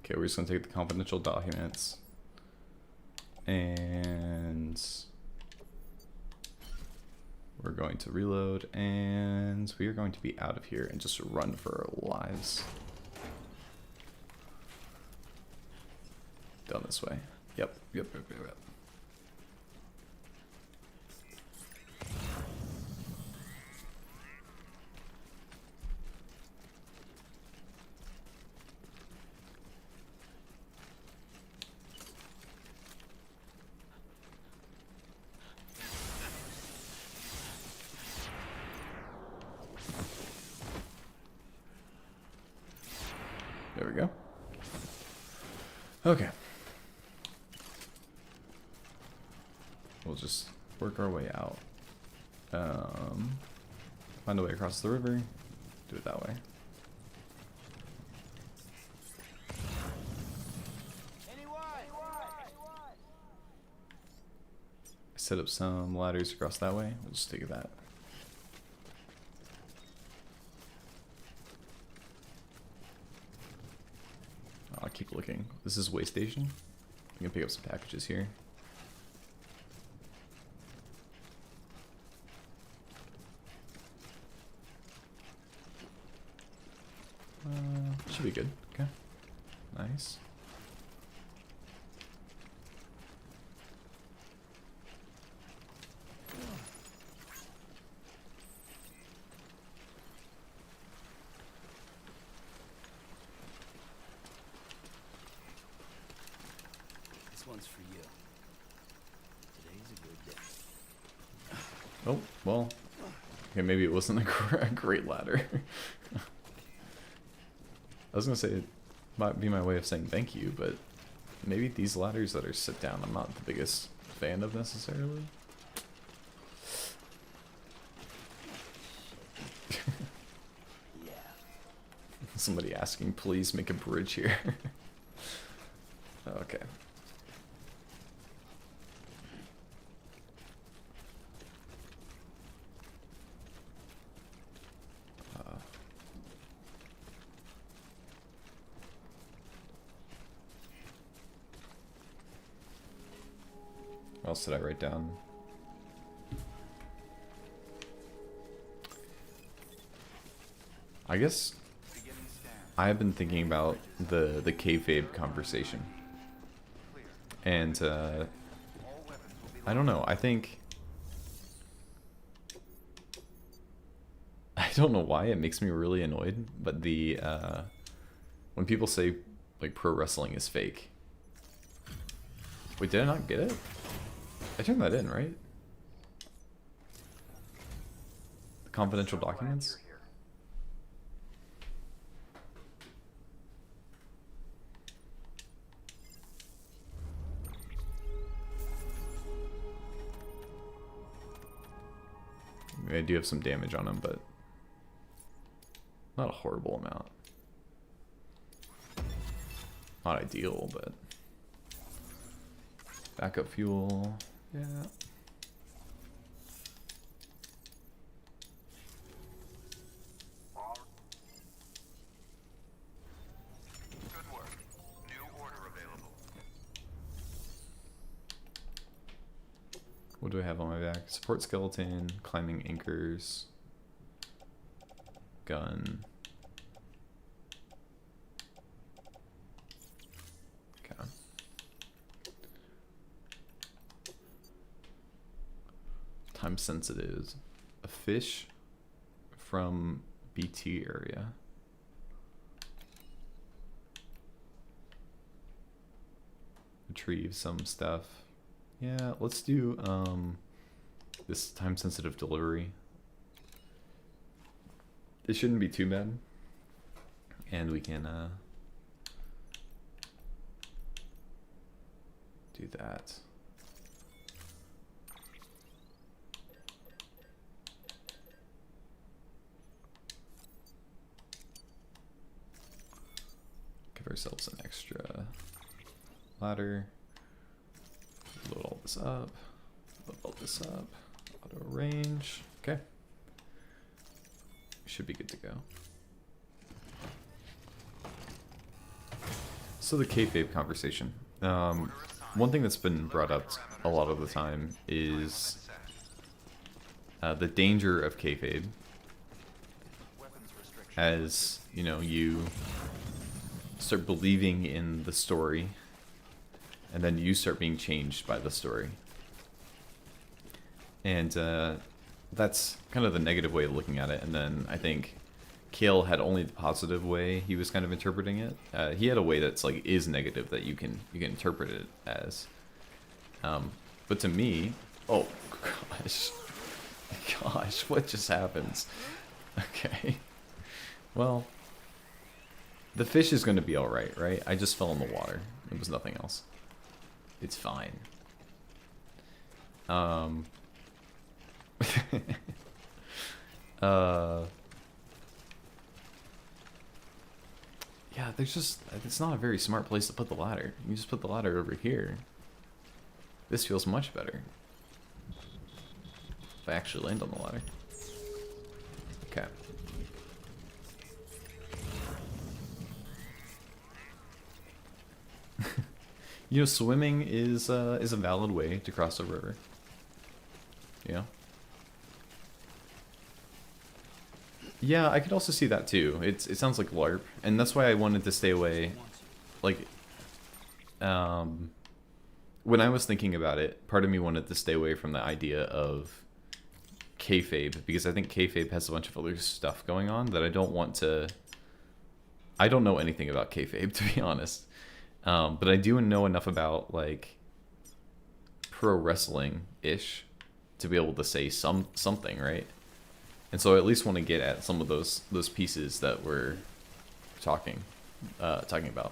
Okay, we're just gonna take the confidential documents and we're going to reload and we are going to be out of here and just run for our lives. Down this way. Yep. There we go. Okay. We'll just work our way out. Find a way across the river. Do it that way. Set up some ladders across that way. We'll just take that. I'll keep looking. This is way station. I'm gonna pick up some packages here. Should be good. Okay. Nice. This one's for you. Today's a good day. Oh, well. Okay, maybe it wasn't a great ladder. I was gonna say it might be my way of saying thank you, but maybe these ladders that are sit down I'm not the biggest fan of necessarily. Yeah. Somebody asking, please make a bridge here. Okay. What else did I write down? I guess Beginning scan. I have been thinking about the kayfabe conversation, Clear. and All weapons will be I don't know. I think I don't know why it makes me really annoyed, but the when people say like pro wrestling is fake. Wait, did I not get it? I turned that in, right? The confidential documents? here. I mean, I do have some damage on him, but not a horrible amount. Not ideal, but backup fuel. Yeah. Good work. New order available. What do I have on my back? Support skeleton, climbing anchors, gun. Okay. Time sensitive. A fish from BT area. Retrieve some stuff. Yeah, let's do this time sensitive delivery. It shouldn't be too bad. And we can do that. Give ourselves an extra ladder. Load all this up. Load all this up. Auto range. Okay. We should be good to go. So the kayfabe conversation. One thing that's been brought up a lot of the time is the danger of kayfabe. As, you know, you start believing in the story, and then you start being changed by the story. And that's kind of the negative way of looking at it. And then I think Kale had only the positive way he was kind of interpreting it. He had a way that's like is negative that you can interpret it as. But to me, oh gosh, what just happens? Okay, well, the fish is going to be all right, right? I just fell in the water. It was nothing else. It's fine. Yeah, it's not a very smart place to put the ladder. You just put the ladder over here. This feels much better. If I actually land on the ladder. Okay. You know, swimming is a valid way to cross a river. Yeah. Yeah, I could also see that too. It sounds like LARP, and that's why I wanted to stay away. Like, when I was thinking about it, part of me wanted to stay away from the idea of kayfabe, because I think kayfabe has a bunch of other stuff going on that I don't want to... I don't know anything about kayfabe, to be honest. But I do know enough about, like, pro wrestling-ish to be able to say something, right? And so I at least want to get at some of those pieces that we're talking about.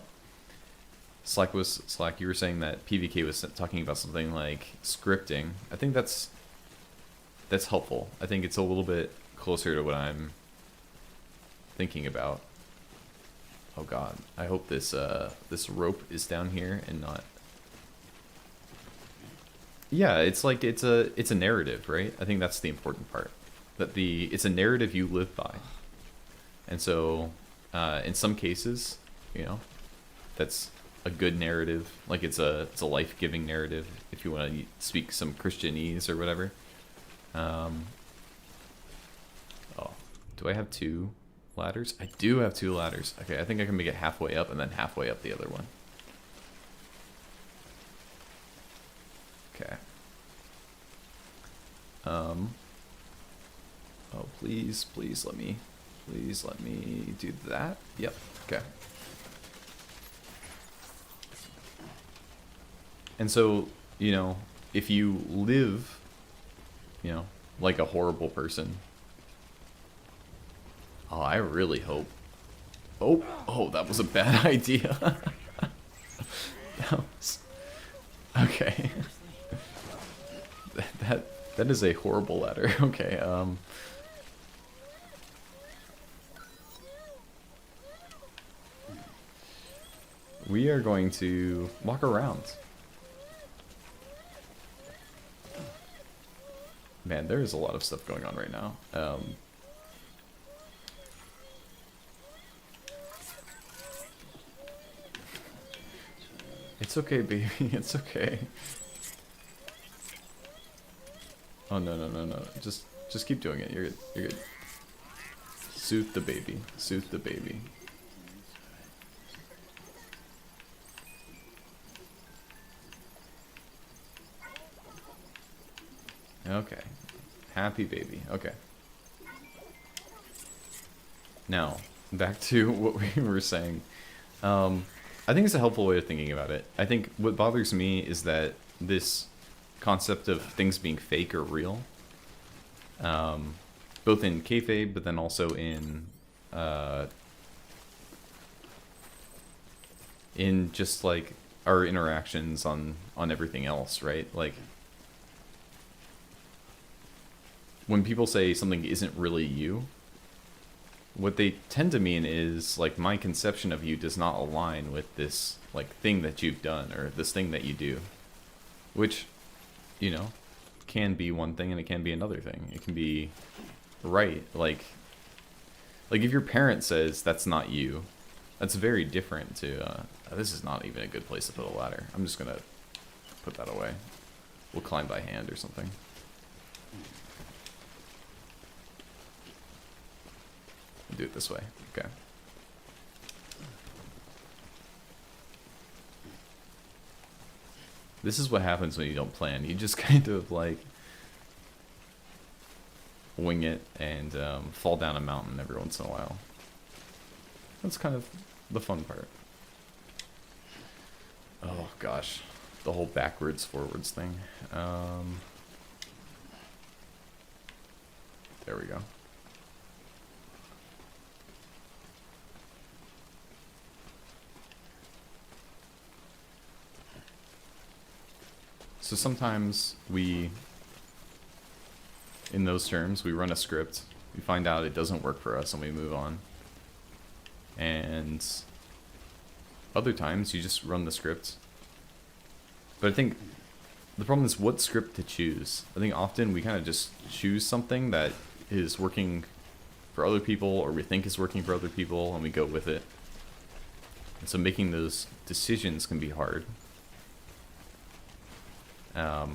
Slack, you were saying that PVK was talking about something like scripting. I think that's helpful. I think it's a little bit closer to what I'm thinking about. Oh god, I hope this rope is down here and not... Yeah, it's like it's a narrative, right? I think that's the important part. That it's a narrative you live by. And so in some cases, you know, that's a good narrative. Like it's a life-giving narrative if you want to speak some Christianese or whatever. Oh, do I have 2 ladders? I do have 2 ladders. Okay, I think I can make it halfway up and then halfway up the other one. Okay. Oh, please let me do that. Yep. Okay. And so, you know, if you live, you know, like a horrible person. Oh, I really hope. Oh, that was a bad idea. Okay. That is a horrible ladder. Okay, we are going to walk around. Man, there is a lot of stuff going on right now. It's okay, baby. It's okay. Oh, no. Just keep doing it. You're good. You're good. Soothe the baby. Soothe the baby. Okay. Happy baby. Okay. Now, back to what we were saying. I think it's a helpful way of thinking about it. I think what bothers me is that this concept of things being fake or real, both in kayfabe, but then also in just like our interactions on everything else, right? Like when people say something isn't really you, what they tend to mean is like my conception of you does not align with this like thing that you've done or this thing that you do, which, you know, can be one thing and it can be another thing. It can be right, like if your parent says that's not you, That's very different to, this is not even a good place to put a ladder. I'm just gonna put that away. We'll climb by hand or something. Do it this way, okay. This is what happens when you don't plan. You just kind of like wing it and fall down a mountain every once in a while. That's kind of the fun part. Oh gosh, the whole backwards forwards thing. There we go. So sometimes we, in those terms, we run a script, we find out it doesn't work for us and we move on. And other times you just run the script. But I think the problem is what script to choose. I think often we kind of just choose something that is working for other people or we think is working for other people and we go with it. And so making those decisions can be hard. I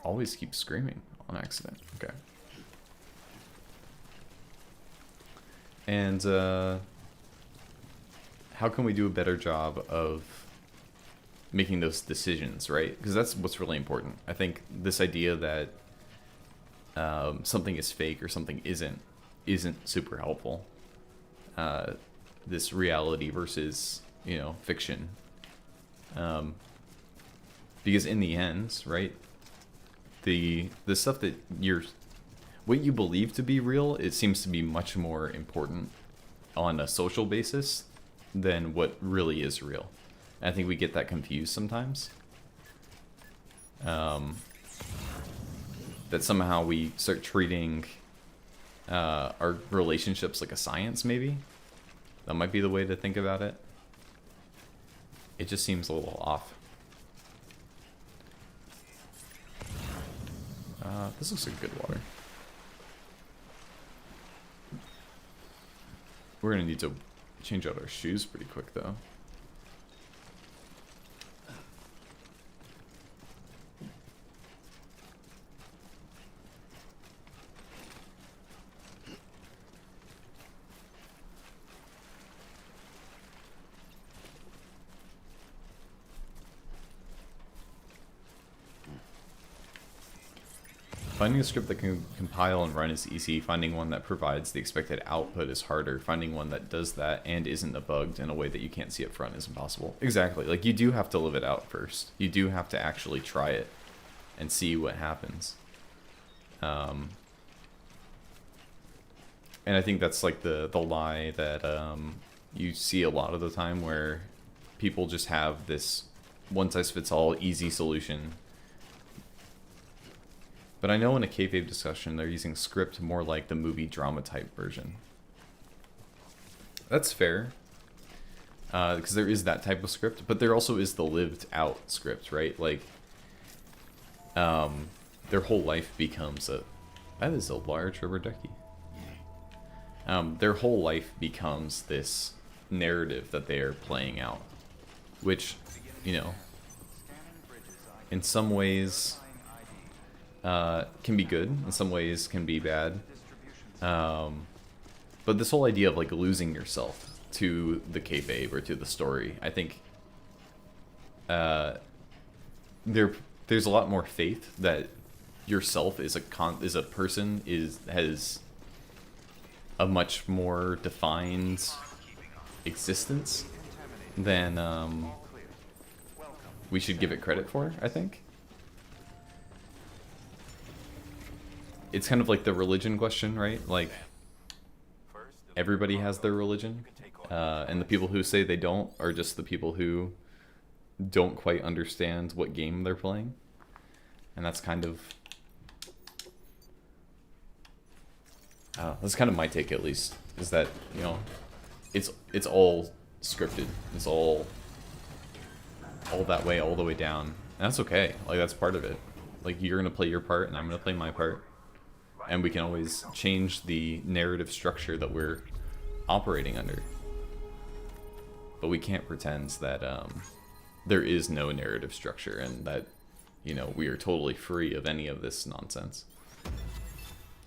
always keep screaming on accident. Okay. And how can we do a better job of making those decisions, right? Because that's what's really important. I think this idea that something is fake or something isn't super helpful. This reality versus, you know, fiction. Because in the end, right, the stuff that what you believe to be real, it seems to be much more important on a social basis than what really is real. And I think we get that confused sometimes. That somehow we start treating our relationships like a science, maybe. That might be the way to think about it. It just seems a little off. This looks like good water. We're gonna need to change out our shoes pretty quick though. Finding a script that can compile and run is easy. Finding one that provides the expected output is harder. Finding one that does that and isn't bugged in a way that you can't see up front is impossible. Exactly. Like, you do have to live it out first. You do have to actually try it and see what happens. And I think that's like the lie that you see a lot of the time, where people just have this one-size-fits-all easy solution. But I know in a kayfabe discussion, they're using script more like the movie drama type version. That's fair. Because there is that type of script, but there also is the lived out script, right? Like, their whole life becomes that is a large rubber ducky. Their whole life becomes this narrative that they are playing out. Which, you know, in some ways can be good, in some ways can be bad. But this whole idea of like losing yourself to the kayfabe or to the story, I think there's a lot more faith that yourself is a person has a much more defined existence than we should give it credit for, I think. It's kind of like the religion question, right? Like, everybody has their religion, and the people who say they don't are just the people who don't quite understand what game they're playing. And that's kind of that's kind of my take, at least, is that, you know, it's all scripted. It's all that way, all the way down. And that's okay. Like, that's part of it. Like, you're gonna play your part, and I'm gonna play my part. And we can always change the narrative structure that we're operating under. But we can't pretend that there is no narrative structure and that, you know, we are totally free of any of this nonsense.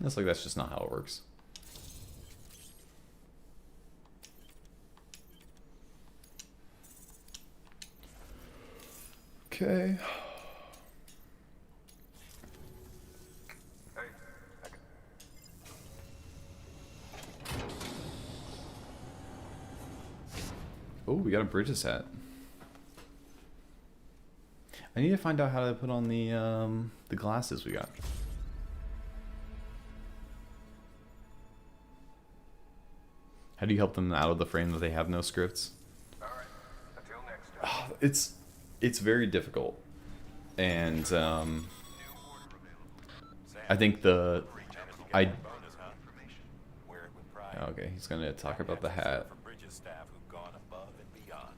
It's like that's just not how it works. Okay. Oh, we got a Bridges hat. I need to find out how to put on the glasses we got. How do you help them out of the frame that they have no scripts? All right. Until next time. It's very difficult, and New order available. I think the I Bonus, huh? Wear it with pride. okay, he's gonna talk about the hat. For Bridges staff who've gone above and beyond.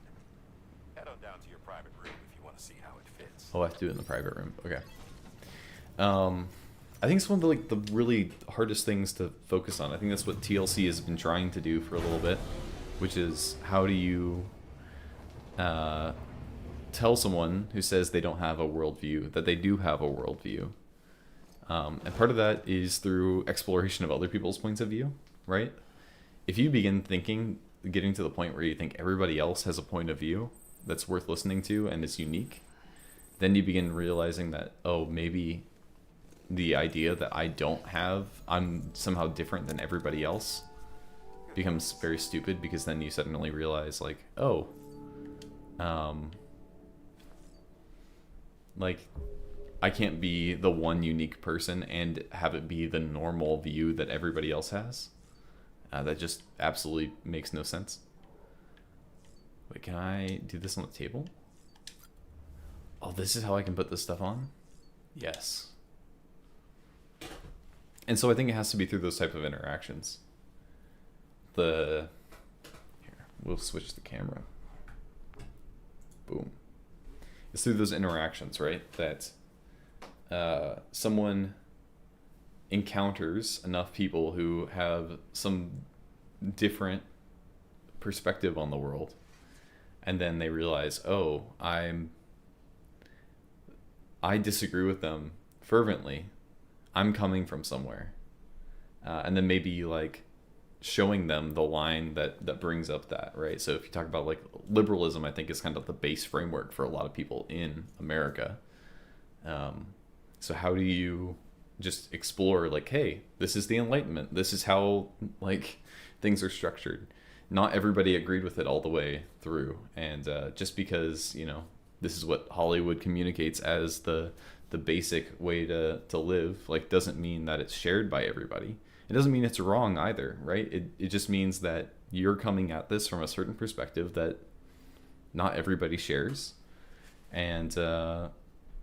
Head on down to your private room if you want to see how it fits. Oh, I have to do it in the private room. Okay. I think it's one of the really hardest things to focus on. I think that's what TLC has been trying to do for a little bit, which is how do you tell someone who says they don't have a worldview that they do have a worldview. And part of that is through exploration of other people's points of view, right? If you begin getting to the point where you think everybody else has a point of view that's worth listening to and is unique, then you begin realizing that, oh, maybe the idea that I'm somehow different than everybody else becomes very stupid, because then you suddenly realize, like, oh, like, I can't be the one unique person and have it be the normal view that everybody else has. That just absolutely makes no sense. Wait, can I do this on the table? Oh, this is how I can put this stuff on? Yes. And so I think it has to be through those type of interactions. Here, we'll switch the camera. Boom. It's through those interactions, right? That someone encounters enough people who have some different perspective on the world, and then they realize, oh, I disagree with them fervently. I'm coming from somewhere, and then maybe like showing them the line that brings up that, right? So if you talk about like liberalism, I think is kind of the base framework for a lot of people in America. So how do you just explore, like, hey, this is the Enlightenment, this is how like things are structured. Not everybody agreed with it all the way through, and just because, you know, this is what Hollywood communicates as the basic way to live, like, doesn't mean that it's shared by everybody. It doesn't mean it's wrong either, right? It just means that you're coming at this from a certain perspective that not everybody shares, and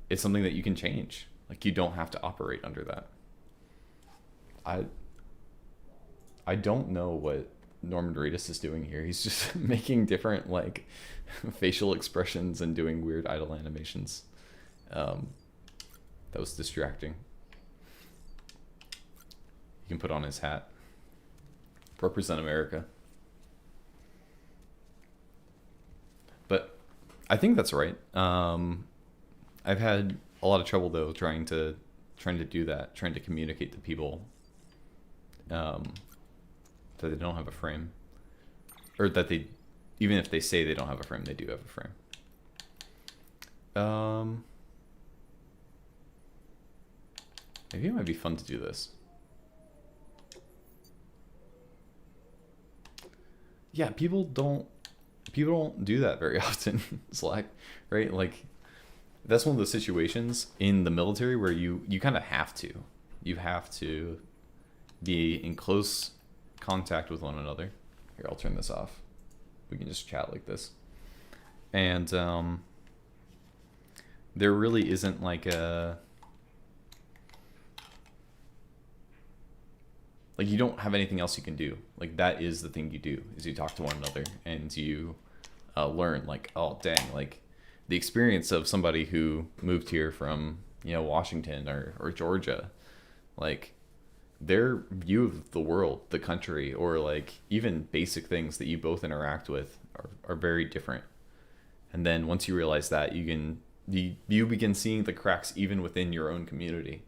it's something that you can change. Like, you don't have to operate under that. I don't know what Norman Reedus is doing here. He's just making different like facial expressions and doing weird idle animations. That was distracting. You can put on his hat. Represent America. But I think that's right. I've had a lot of trouble though trying to do that, trying to communicate to people that they don't have a frame, or that they, even if they say they don't have a frame, they do have a frame. Maybe it might be fun to do this. Yeah, people don't do that very often. Slack, right? Like, that's one of those situations in the military where you kind of have to. You have to be in close contact with one another. Here, I'll turn this off. We can just chat like this. And there really isn't like a... Like, you don't have anything else you can do. Like, that is the thing you do, is you talk to one another and you learn, like, oh, dang, like, the experience of somebody who moved here from, you know, Washington or Georgia, like, their view of the world, the country, or like even basic things that you both interact with are very different. And then once you realize that, you begin seeing the cracks even within your own community,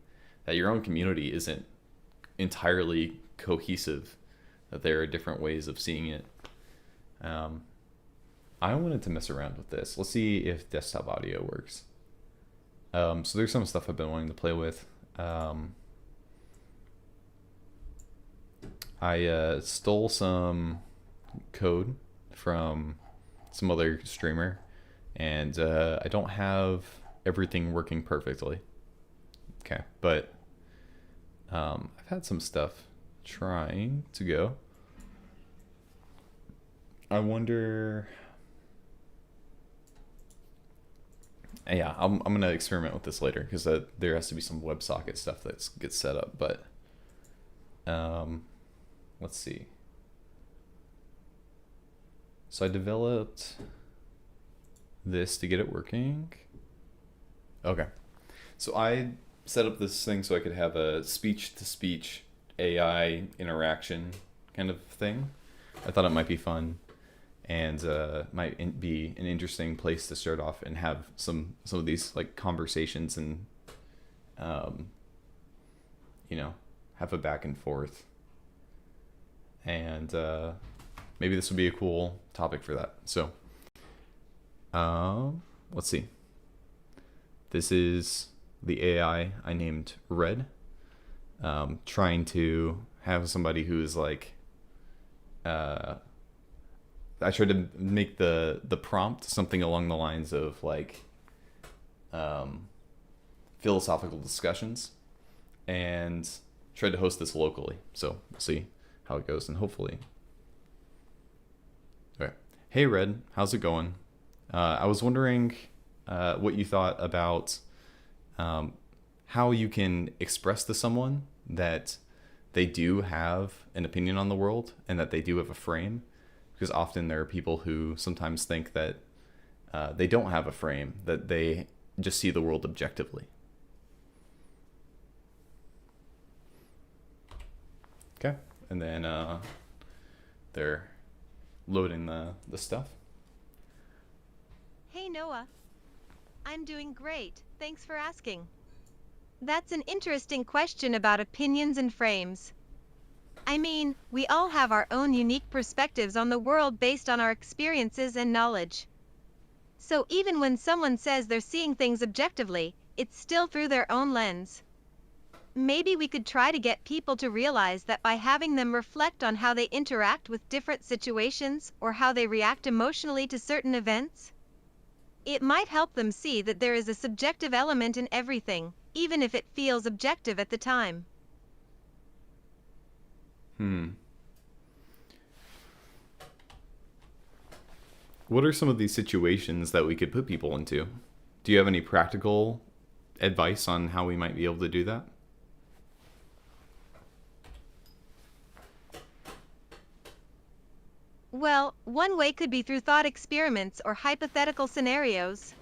that your own community isn't entirely cohesive, that there are different ways of seeing it. I wanted to mess around with this. Let's see if desktop audio works. So there's some stuff I've been wanting to play with. I stole some code from some other streamer, and I don't have everything working perfectly. Okay, but I've had some stuff trying to go. I wonder. Yeah, I'm gonna experiment with this later because there has to be some WebSocket stuff that gets set up. But let's see. So I developed this to get it working. Okay, so I set up this thing so I could have a speech-to-speech AI interaction kind of thing. I thought it might be fun. And might be an interesting place to start off and have some of these like conversations and have a back and forth. And maybe this would be a cool topic for that. So let's see. This is the AI I named Red. Trying to have somebody who's like I tried to make the prompt something along the lines of like philosophical discussions, and tried to host this locally. So we'll see how it goes, and hopefully. Okay. Hey Red, how's it going? I was wondering what you thought about how you can express to someone that they do have an opinion on the world and that they do have a frame. Because often there are people who sometimes think that they don't have a frame, that they just see the world objectively. Okay, and then they're loading the stuff. Hey Noah. I'm doing great, thanks for asking. That's an interesting question about opinions and frames. I mean, we all have our own unique perspectives on the world based on our experiences and knowledge. So even when someone says they're seeing things objectively, it's still through their own lens. Maybe we could try to get people to realize that by having them reflect on how they interact with different situations or how they react emotionally to certain events. It might help them see that there is a subjective element in everything, even if it feels objective at the time. What are some of these situations that we could put people into? Do you have any practical advice on how we might be able to do that? Well, one way could be through thought experiments or hypothetical scenarios.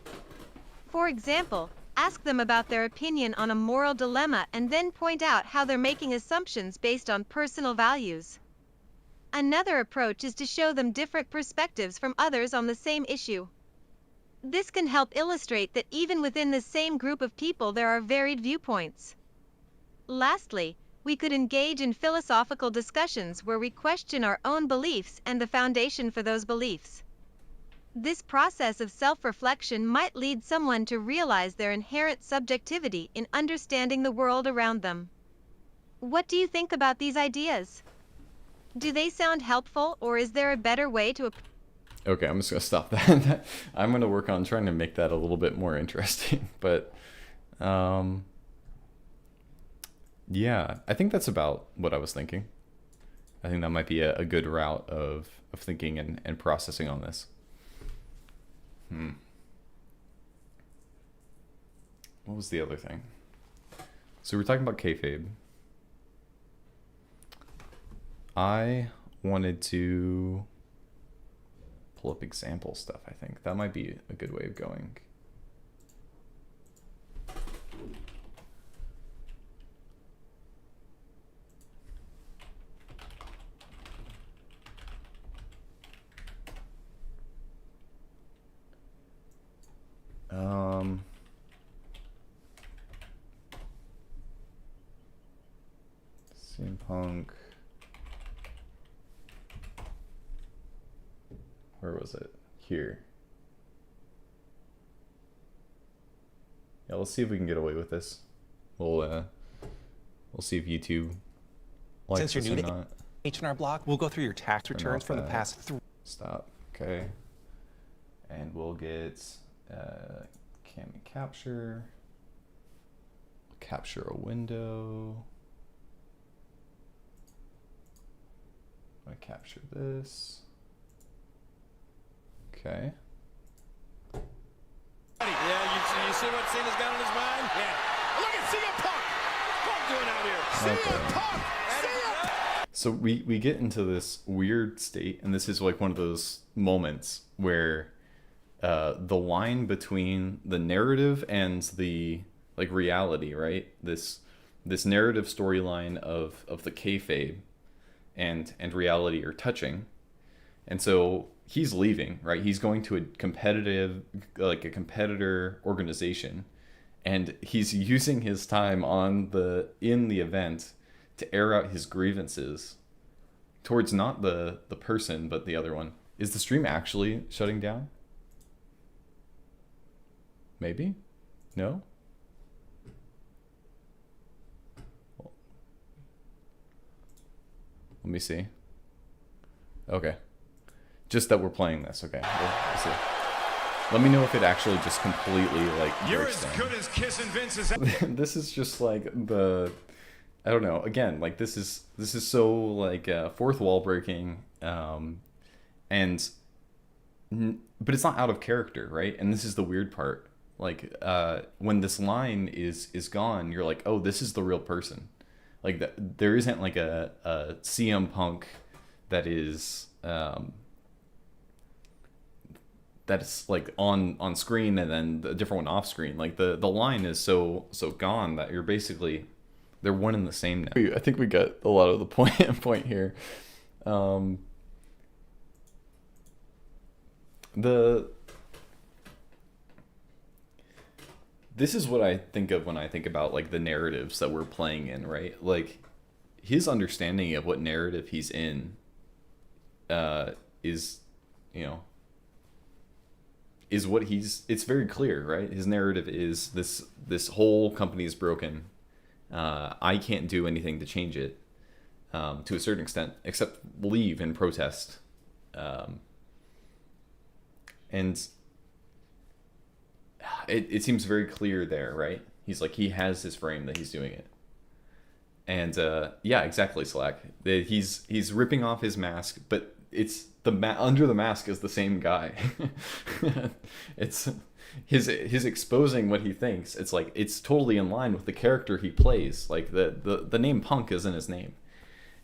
For example, ask them about their opinion on a moral dilemma and then point out how they're making assumptions based on personal values. Another approach is to show them different perspectives from others on the same issue. This can help illustrate that even within the same group of people there are varied viewpoints. Lastly, we could engage in philosophical discussions where we question our own beliefs and the foundation for those beliefs. This process of self-reflection might lead someone to realize their inherent subjectivity in understanding the world around them. What do you think about these ideas? Do they sound helpful, or is there a better way to... Okay, I'm just going to stop that. I'm going to work on trying to make that a little bit more interesting. But, yeah, I think that's about what I was thinking. I think that might be a good route of thinking and processing on this. What was the other thing? So we're talking about kayfabe. I wanted to pull up example stuff, I think. That might be a good way of going. CM Punk. Where was it? Here. Yeah, let's see if we can get away with this. We'll see if YouTube likes Since you're this new or to not. H&R Block, we'll go through your tax Turn returns off from the that. past 3. Stop. Okay. And we'll get cam and capture. Capture a window. I capture this. Okay. Yeah, you see what Cena's got on his mind? Yeah. Look at CM Punk. What's Punk doing out here? CM Punk. So we get into this weird state, and this is like one of those moments where the line between the narrative and the like reality, right? This narrative storyline of the kayfabe and reality are touching, and so he's leaving, right? He's going to a competitor organization, and he's using his time in the event to air out his grievances towards not the person but the other one. Is the stream actually shutting down? Maybe? No? Let me see. Okay. Just that we're playing this. Okay. We'll see. Let me know if it actually just completely like You're breaks as down. good as kissing Vince's. This is just like I don't know. Again, like this is so like fourth wall breaking, but it's not out of character, right? And this is the weird part. Like when this line is gone, you're like, oh, this is the real person. Like there isn't like a CM Punk that is that's like on screen and then the different one off screen. Like the line is so gone that you're basically they're one and the same now. I think we got a lot of the point here. This is what I think of when I think about like the narratives that we're playing in, right? Like his understanding of what narrative he's in is, you know, is what it's very clear, right? His narrative is this whole company is broken. I can't do anything to change it to a certain extent, except leave and protest. And it seems very clear there, right? He's like, he has his frame that he's doing it. And yeah, exactly, Slack. He's ripping off his mask, but it's under the mask is the same guy. It's his exposing what he thinks. It's like it's totally in line with the character he plays. Like the name Punk is in his name,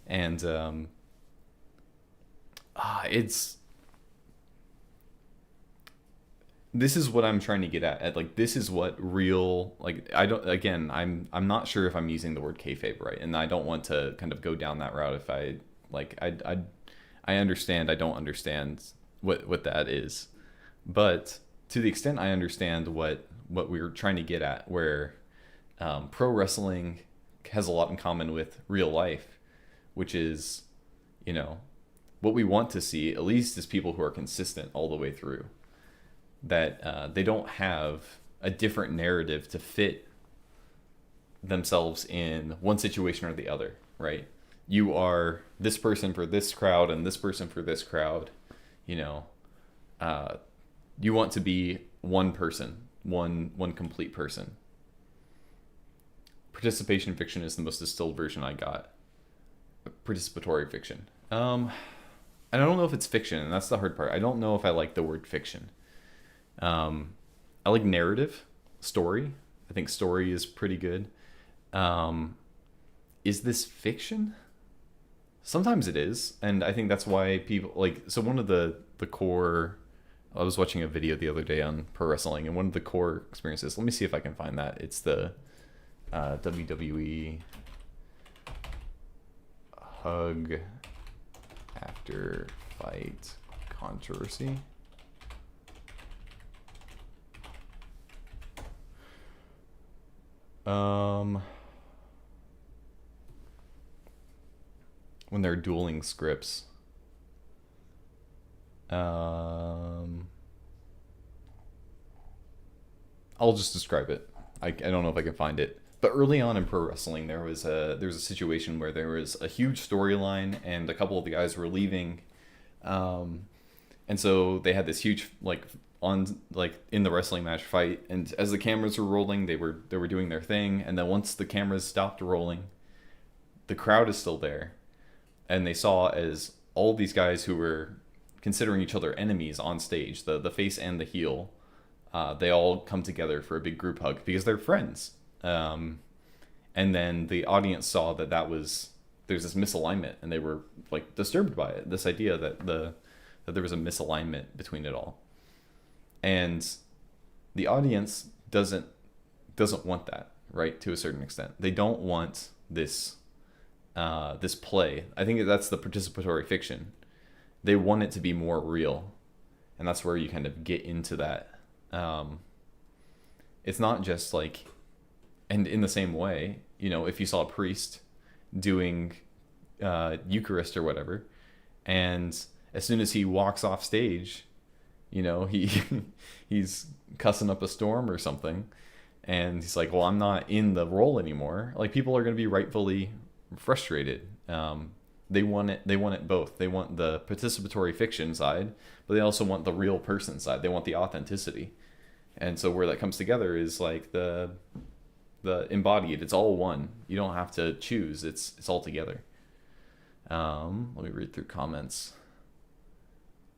and this is what I'm trying to get at. Like this is what real like I'm not sure if I'm using the word kayfabe right, and I don't want to kind of go down that route. If I understand, I don't understand what that is, but to the extent I understand what we're trying to get at, where pro wrestling has a lot in common with real life, which is, you know, what we want to see at least is people who are consistent all the way through. That they don't have a different narrative to fit themselves in one situation or the other, right? You are this person for this crowd and this person for this crowd, you know. You want to be one person, one complete person. Participation fiction is the most distilled version I got. Participatory fiction. And I don't know if it's fiction, and that's the hard part. I don't know if I like the word fiction. I like narrative, story. I think story is pretty good. Is this fiction? Sometimes it is, and I think that's why people like. So one of the core. I was watching a video the other day on pro wrestling, and one of the core experiences. Let me see if I can find that. It's the WWE hug after fight controversy. when they're dueling scripts. I'll just describe it. I don't know if I can find it. But early on in pro wrestling, there was a situation where there was a huge storyline, and a couple of the guys were leaving, and so they had this huge in the wrestling match fight. And as the cameras were rolling, they were doing their thing, and then once the cameras stopped rolling, the crowd is still there, and they saw as all these guys who were considering each other enemies on stage, the face and the heel, they all come together for a big group hug because they're friends. And then the audience saw that there's this misalignment, and they were like disturbed by it. This idea that there was a misalignment between it all, and the audience doesn't want that, right? To a certain extent, they don't want this play. I think that's the participatory fiction. They want it to be more real, and that's where you kind of get into that. It's not just like, and in the same way, if you saw a priest doing Eucharist or whatever, and as soon as he walks off stage, he's cussing up a storm or something, and he's like, well, I'm not in the role anymore. Like, people are going to be rightfully frustrated. They want it both. They want the participatory fiction side, but they also want the real person side. They want the authenticity. And so where that comes together is like the embodied. It's all one. You don't have to choose. It's all together. Let me read through comments.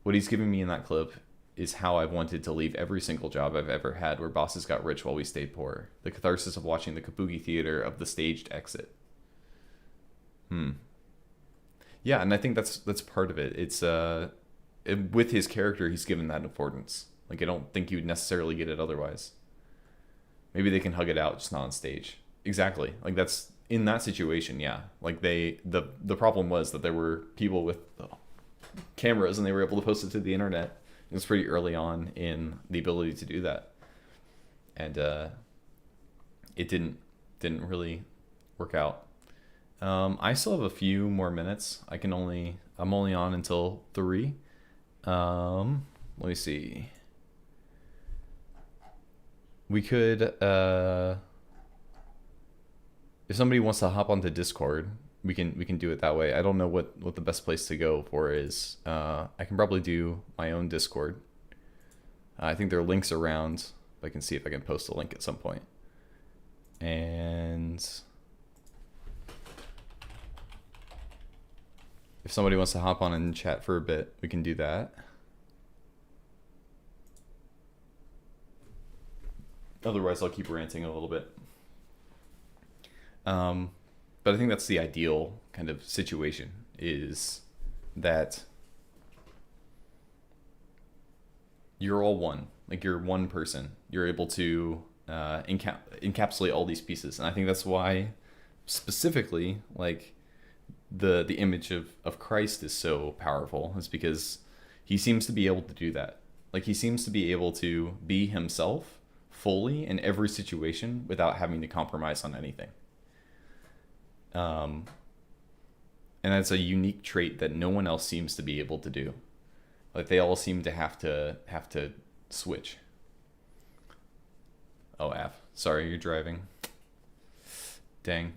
What he's giving me in that clip is how I've wanted to leave every single job I've ever had where bosses got rich while we stayed poor. The catharsis of watching the kabuki theater of the staged exit. Yeah, and I think that's part of it. It's with his character, he's given that importance. Like, I don't think you'd necessarily get it otherwise. Maybe they can hug it out, just not on stage. Exactly. Like, that's in that situation, yeah. Like, the problem was that there were people with cameras, and they were able to post it to the internet. It was pretty early on in the ability to do that, and it didn't really work out. I still have a few more minutes. I'm only on until 3. Let me see. We could, if somebody wants to hop onto Discord, we can do it that way. I don't know what the best place to go for is. I can probably do my own Discord. I think there are links around. I can see if I can post a link at some point. And if somebody wants to hop on and chat for a bit, we can do that. Otherwise, I'll keep ranting a little bit. But I think that's the ideal kind of situation, is that you're all one. Like, you're one person. You're able to encapsulate all these pieces. And I think that's why, specifically, like, the image of Christ is so powerful. Is because he seems to be able to do that. Like, he seems to be able to be himself fully in every situation without having to compromise on anything. And that's a unique trait that no one else seems to be able to do. Like, they all seem to have to switch. Oh, F. Sorry, you're driving. Dang.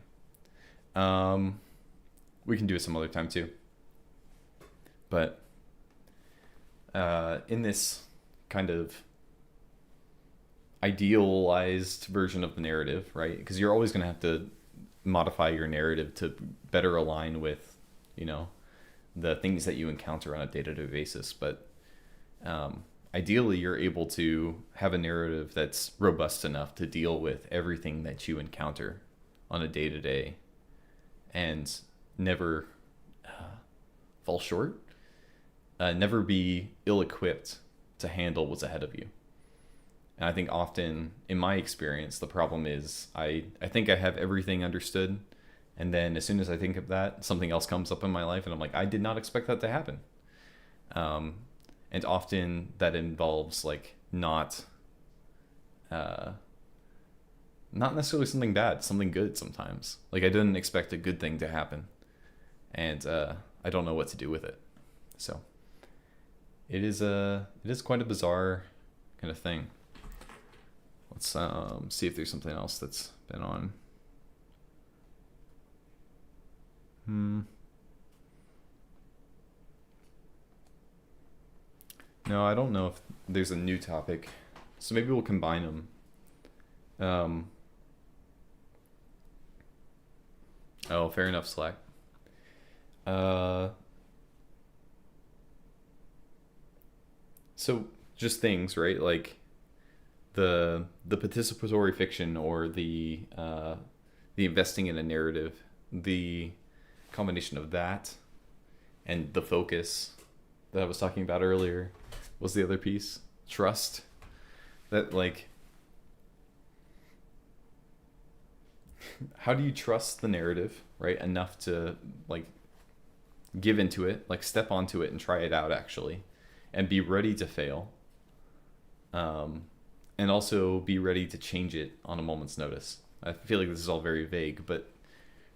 We can do it some other time too. But in this kind of idealized version of the narrative, right? Because you're always going to have to modify your narrative to better align with, the things that you encounter on a day-to-day basis. But ideally, you're able to have a narrative that's robust enough to deal with everything that you encounter on a day-to-day and never fall short, never be ill-equipped to handle what's ahead of you. And I think often, in my experience, the problem is I think I have everything understood, and then as soon as I think of that, something else comes up in my life, and I'm like, I did not expect that to happen. And often that involves, like, not necessarily something bad, something good sometimes. Like, I didn't expect a good thing to happen. and I don't know what to do with it. So it is quite a bizarre kind of thing. Let's see if there's something else that's been on. No, I don't know if there's a new topic, so maybe we'll combine them. Oh, fair enough, Slack. So just things, right? Like the participatory fiction, or the investing in a narrative, the combination of that and the focus that I was talking about earlier was the other piece. Trust. That, like, how do you trust the narrative, right? Enough to, like, give into it, like step onto it and try it out actually, and be ready to fail. And also be ready to change it on a moment's notice. I feel like this is all very vague, but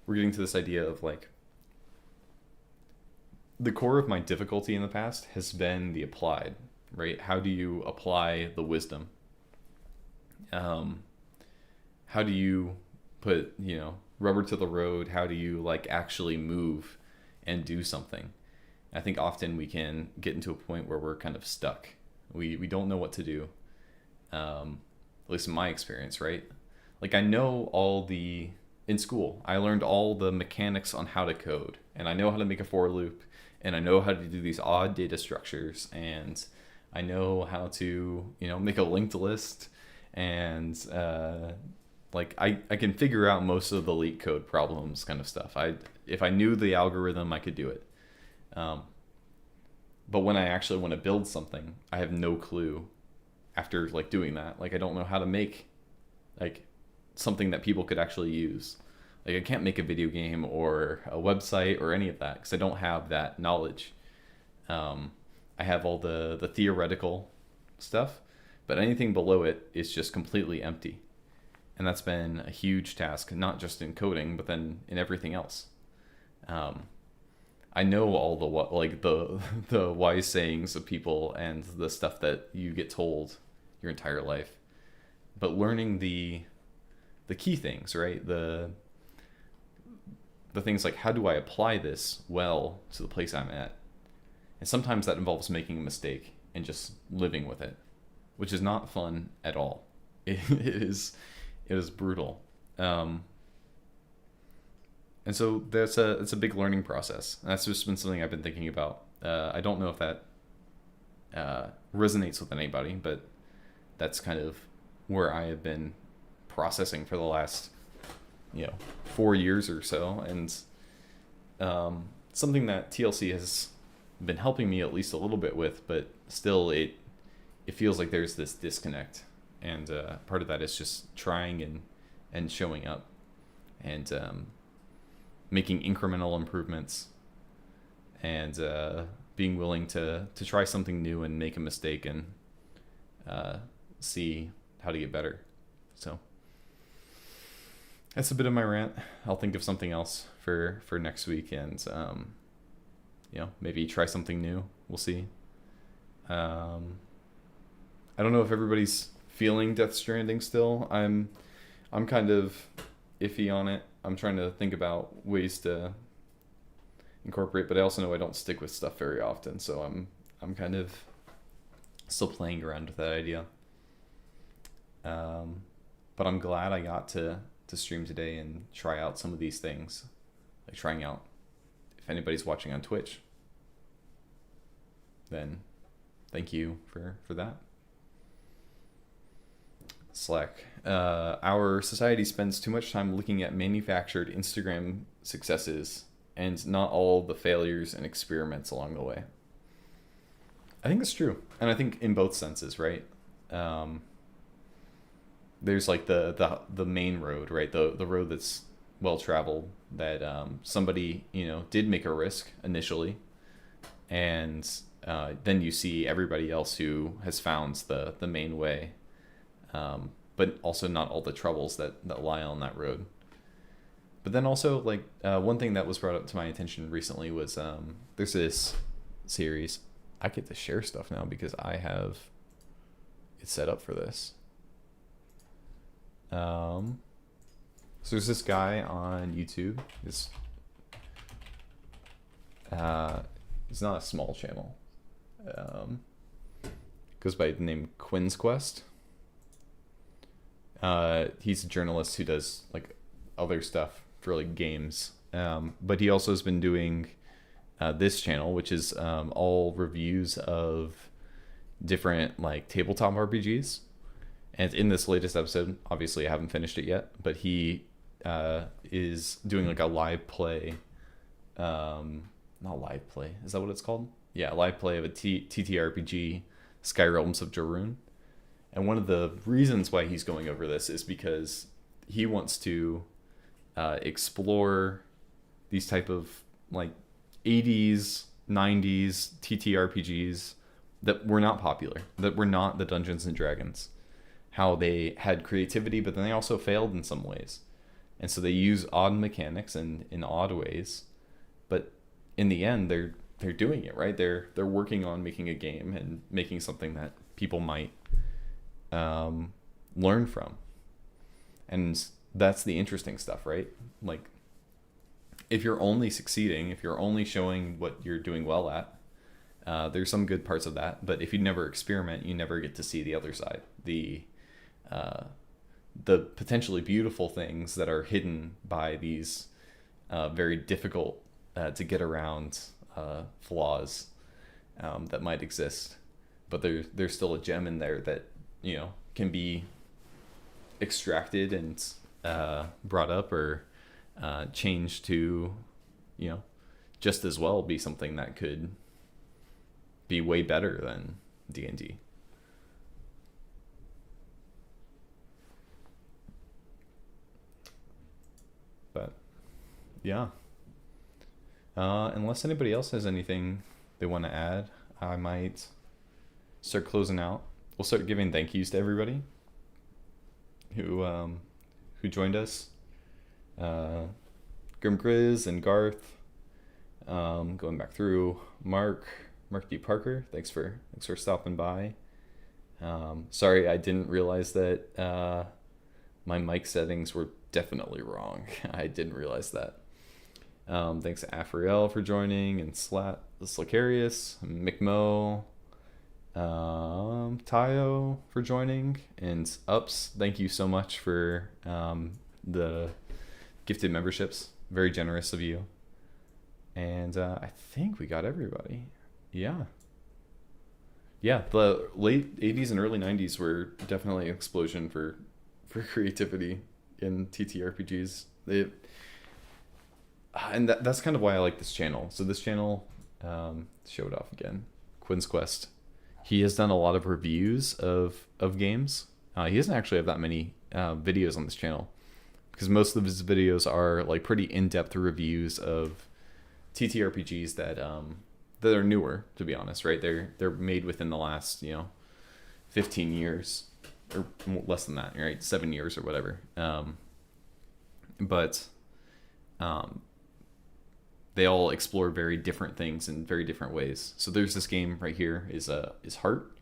we're getting to this idea of, like, the core of my difficulty in the past has been the applied, right? How do you apply the wisdom? How do you put, rubber to the road? How do you, like, actually move and do something? I think often we can get into a point where we're kind of stuck. We don't know what to do. At least in my experience, right? Like, I know in school, I learned all the mechanics on how to code, and I know how to make a for loop, and I know how to do these odd data structures, and I know how to, make a linked list, and like I can figure out most of the LeetCode code problems kind of stuff. If I knew the algorithm, I could do it. But when I actually want to build something, I have no clue after, like, doing that. Like, I don't know how to make, like, something that people could actually use. Like, I can't make a video game or a website or any of that because I don't have that knowledge. I have all the theoretical stuff, but anything below it is just completely empty. And that's been a huge task, not just in coding, but then in everything else. I know all the wise sayings of people and the stuff that you get told your entire life, but learning the key things, right? The things like, how do I apply this well to the place I'm at? And sometimes that involves making a mistake and just living with it, which is not fun at all. It is brutal. And so it's a big learning process. And that's just been something I've been thinking about. I don't know if that resonates with anybody, but that's kind of where I have been processing for the last 4 years or so, and something that TLC has been helping me at least a little bit with, but still it feels like there's this disconnect, and part of that is just trying and showing up and making incremental improvements, and being willing to try something new and make a mistake and see how to get better. So that's a bit of my rant. I'll think of something else for next week, and maybe try something new. We'll see. I don't know if everybody's feeling Death Stranding still. I'm kind of iffy on it. I'm trying to think about ways to incorporate, but I also know I don't stick with stuff very often, so I'm kind of still playing around with that idea. But I'm glad I got to stream today and try out some of these things, like trying out, if anybody's watching on Twitch, then thank you for that. Slack. Our society spends too much time looking at manufactured Instagram successes and not all the failures and experiments along the way. I think it's true, and I think in both senses, right? There's like the main road, right? The road that's well traveled, that somebody did make a risk initially, and then you see everybody else who has found the main way, but also not all the troubles that lie on that road. But then also, like, one thing that was brought up to my attention recently was there's this series. I get to share stuff now because I have it set up for this. So there's this guy on YouTube. It's not a small channel. Goes by the name Quinn's Quest. He's a journalist who does like other stuff for like games. But he also has been doing this channel, which is all reviews of different like tabletop RPGs. And in this latest episode, obviously I haven't finished it yet, but he is doing like a live play. Not live play. Is that what it's called? Yeah, live play of a TTRPG, Sky Realms of Jarun. And one of the reasons why he's going over this is because he wants to explore these type of like 80s, 90s TTRPGs that were not popular, that were not the Dungeons and Dragons. How they had creativity, but then they also failed in some ways. And so they use odd mechanics and in odd ways, but in the end they're doing it, right? They're working on making a game and making something that people might learn from. And that's the interesting stuff, right? Like, if you're only succeeding, if you're only showing what you're doing well at, there's some good parts of that, but if you never experiment, you never get to see the other side, the potentially beautiful things that are hidden by these very difficult to get around flaws that might exist. But there's still a gem in there that, you know, can be extracted and brought up or changed to, you know, just as well be something that could be way better than D&D. But yeah, unless anybody else has anything they want to add, I might start closing out. We'll start giving thank yous to everybody who joined us. Grim Grizz and Garth, going back through Mark D. Parker, thanks for stopping by. Sorry, I didn't realize that my mic settings were definitely wrong. I didn't realize that. Thanks to Afriel for joining, and Slacarius, McMo, Tayo for joining, and Ups, thank you so much for the gifted memberships. Very generous of you. And I think we got everybody. Yeah, the late 80s and early 90s were definitely an explosion for creativity in TTRPGs. And that's kind of why I like this channel. So this channel, show it off again, Quinn's Quest. He has done a lot of reviews of games. He doesn't actually have that many videos on this channel, because most of his videos are like pretty in-depth reviews of TTRPGs that are newer, to be honest, right? They're made within the last 15 years or less than that, right? 7 years or whatever. But they all explore very different things in very different ways. So there's this game right here is Heart,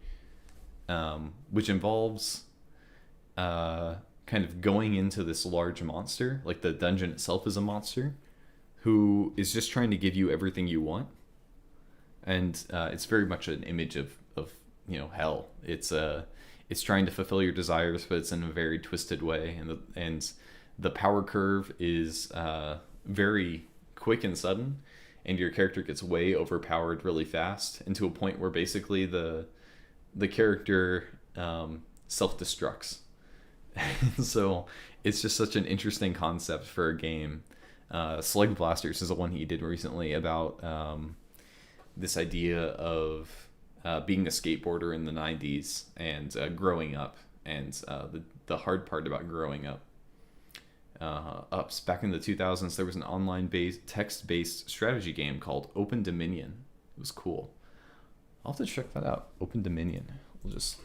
which involves kind of going into this large monster, like the dungeon itself is a monster, who is just trying to give you everything you want. And it's very much an image of hell. It's trying to fulfill your desires, but it's in a very twisted way. And the power curve is very quick and sudden, and your character gets way overpowered really fast, and to a point where basically the character self-destructs. So it's just such an interesting concept for a game. Slug Blasters is the one he did recently about this idea of being a skateboarder in the 90s and growing up, and the hard part about growing up. Ups, back in the 2000s, there was an online-based, text-based strategy game called Open Dominion. It was cool. I'll have to check that out. Open Dominion. We'll just...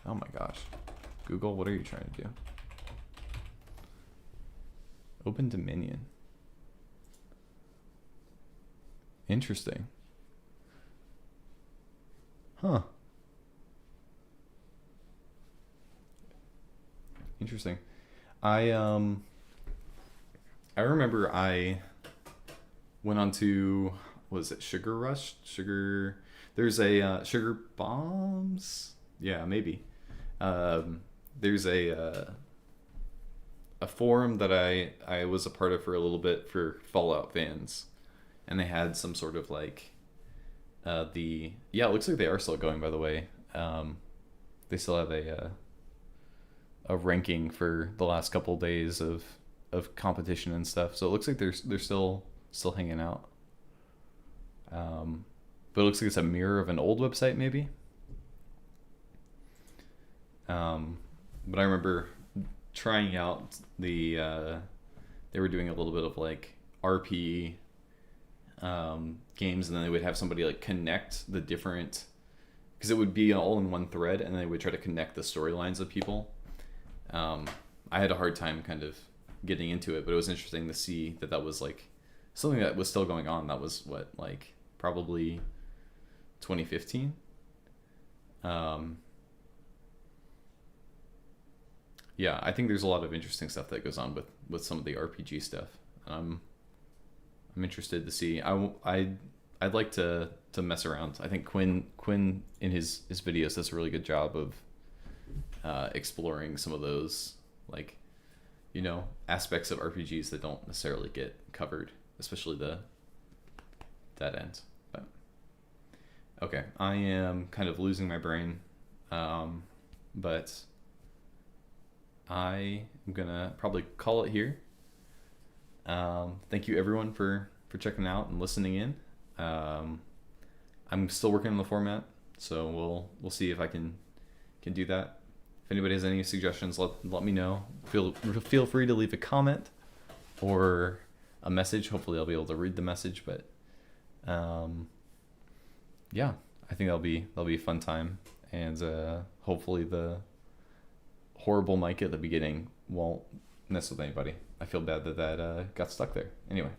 Oh my gosh. Google, what are you trying to do? Open Dominion. Interesting. Huh. Interesting. I remember I went on to, was it Sugar Rush? There's a Sugar Bombs? Yeah, maybe. There's a forum that I was a part of for a little bit for Fallout fans, and they had some sort of like it looks like they are still going, by the way. They still have a ranking for the last couple days of competition and stuff, so it looks like they're still hanging out. But it looks like it's a mirror of an old website, maybe. But I remember trying out they were doing a little bit of like RP games, and then they would have somebody like connect the different, because it would be all in one thread, and they would try to connect the storylines of people. I had a hard time kind of getting into it, but it was interesting to see that was like something that was still going on. That was what, like probably 2015. Yeah, I think there's a lot of interesting stuff that goes on with some of the RPG stuff. I'm interested to see. I'd like to mess around. I think Quinn in his videos does a really good job of exploring some of those, like, you know, aspects of RPGs that don't necessarily get covered, especially that end. But okay, I am kind of losing my brain, but I am gonna probably call it here. Thank you everyone for checking out and listening in. I'm still working on the format, so we'll see if I can do that. If anybody has any suggestions, let me know. Feel free to leave a comment or a message. Hopefully I'll be able to read the message, but yeah, I think that'll be a fun time, and hopefully the horrible mic at the beginning won't mess with anybody. I feel bad that got stuck there. Anyway.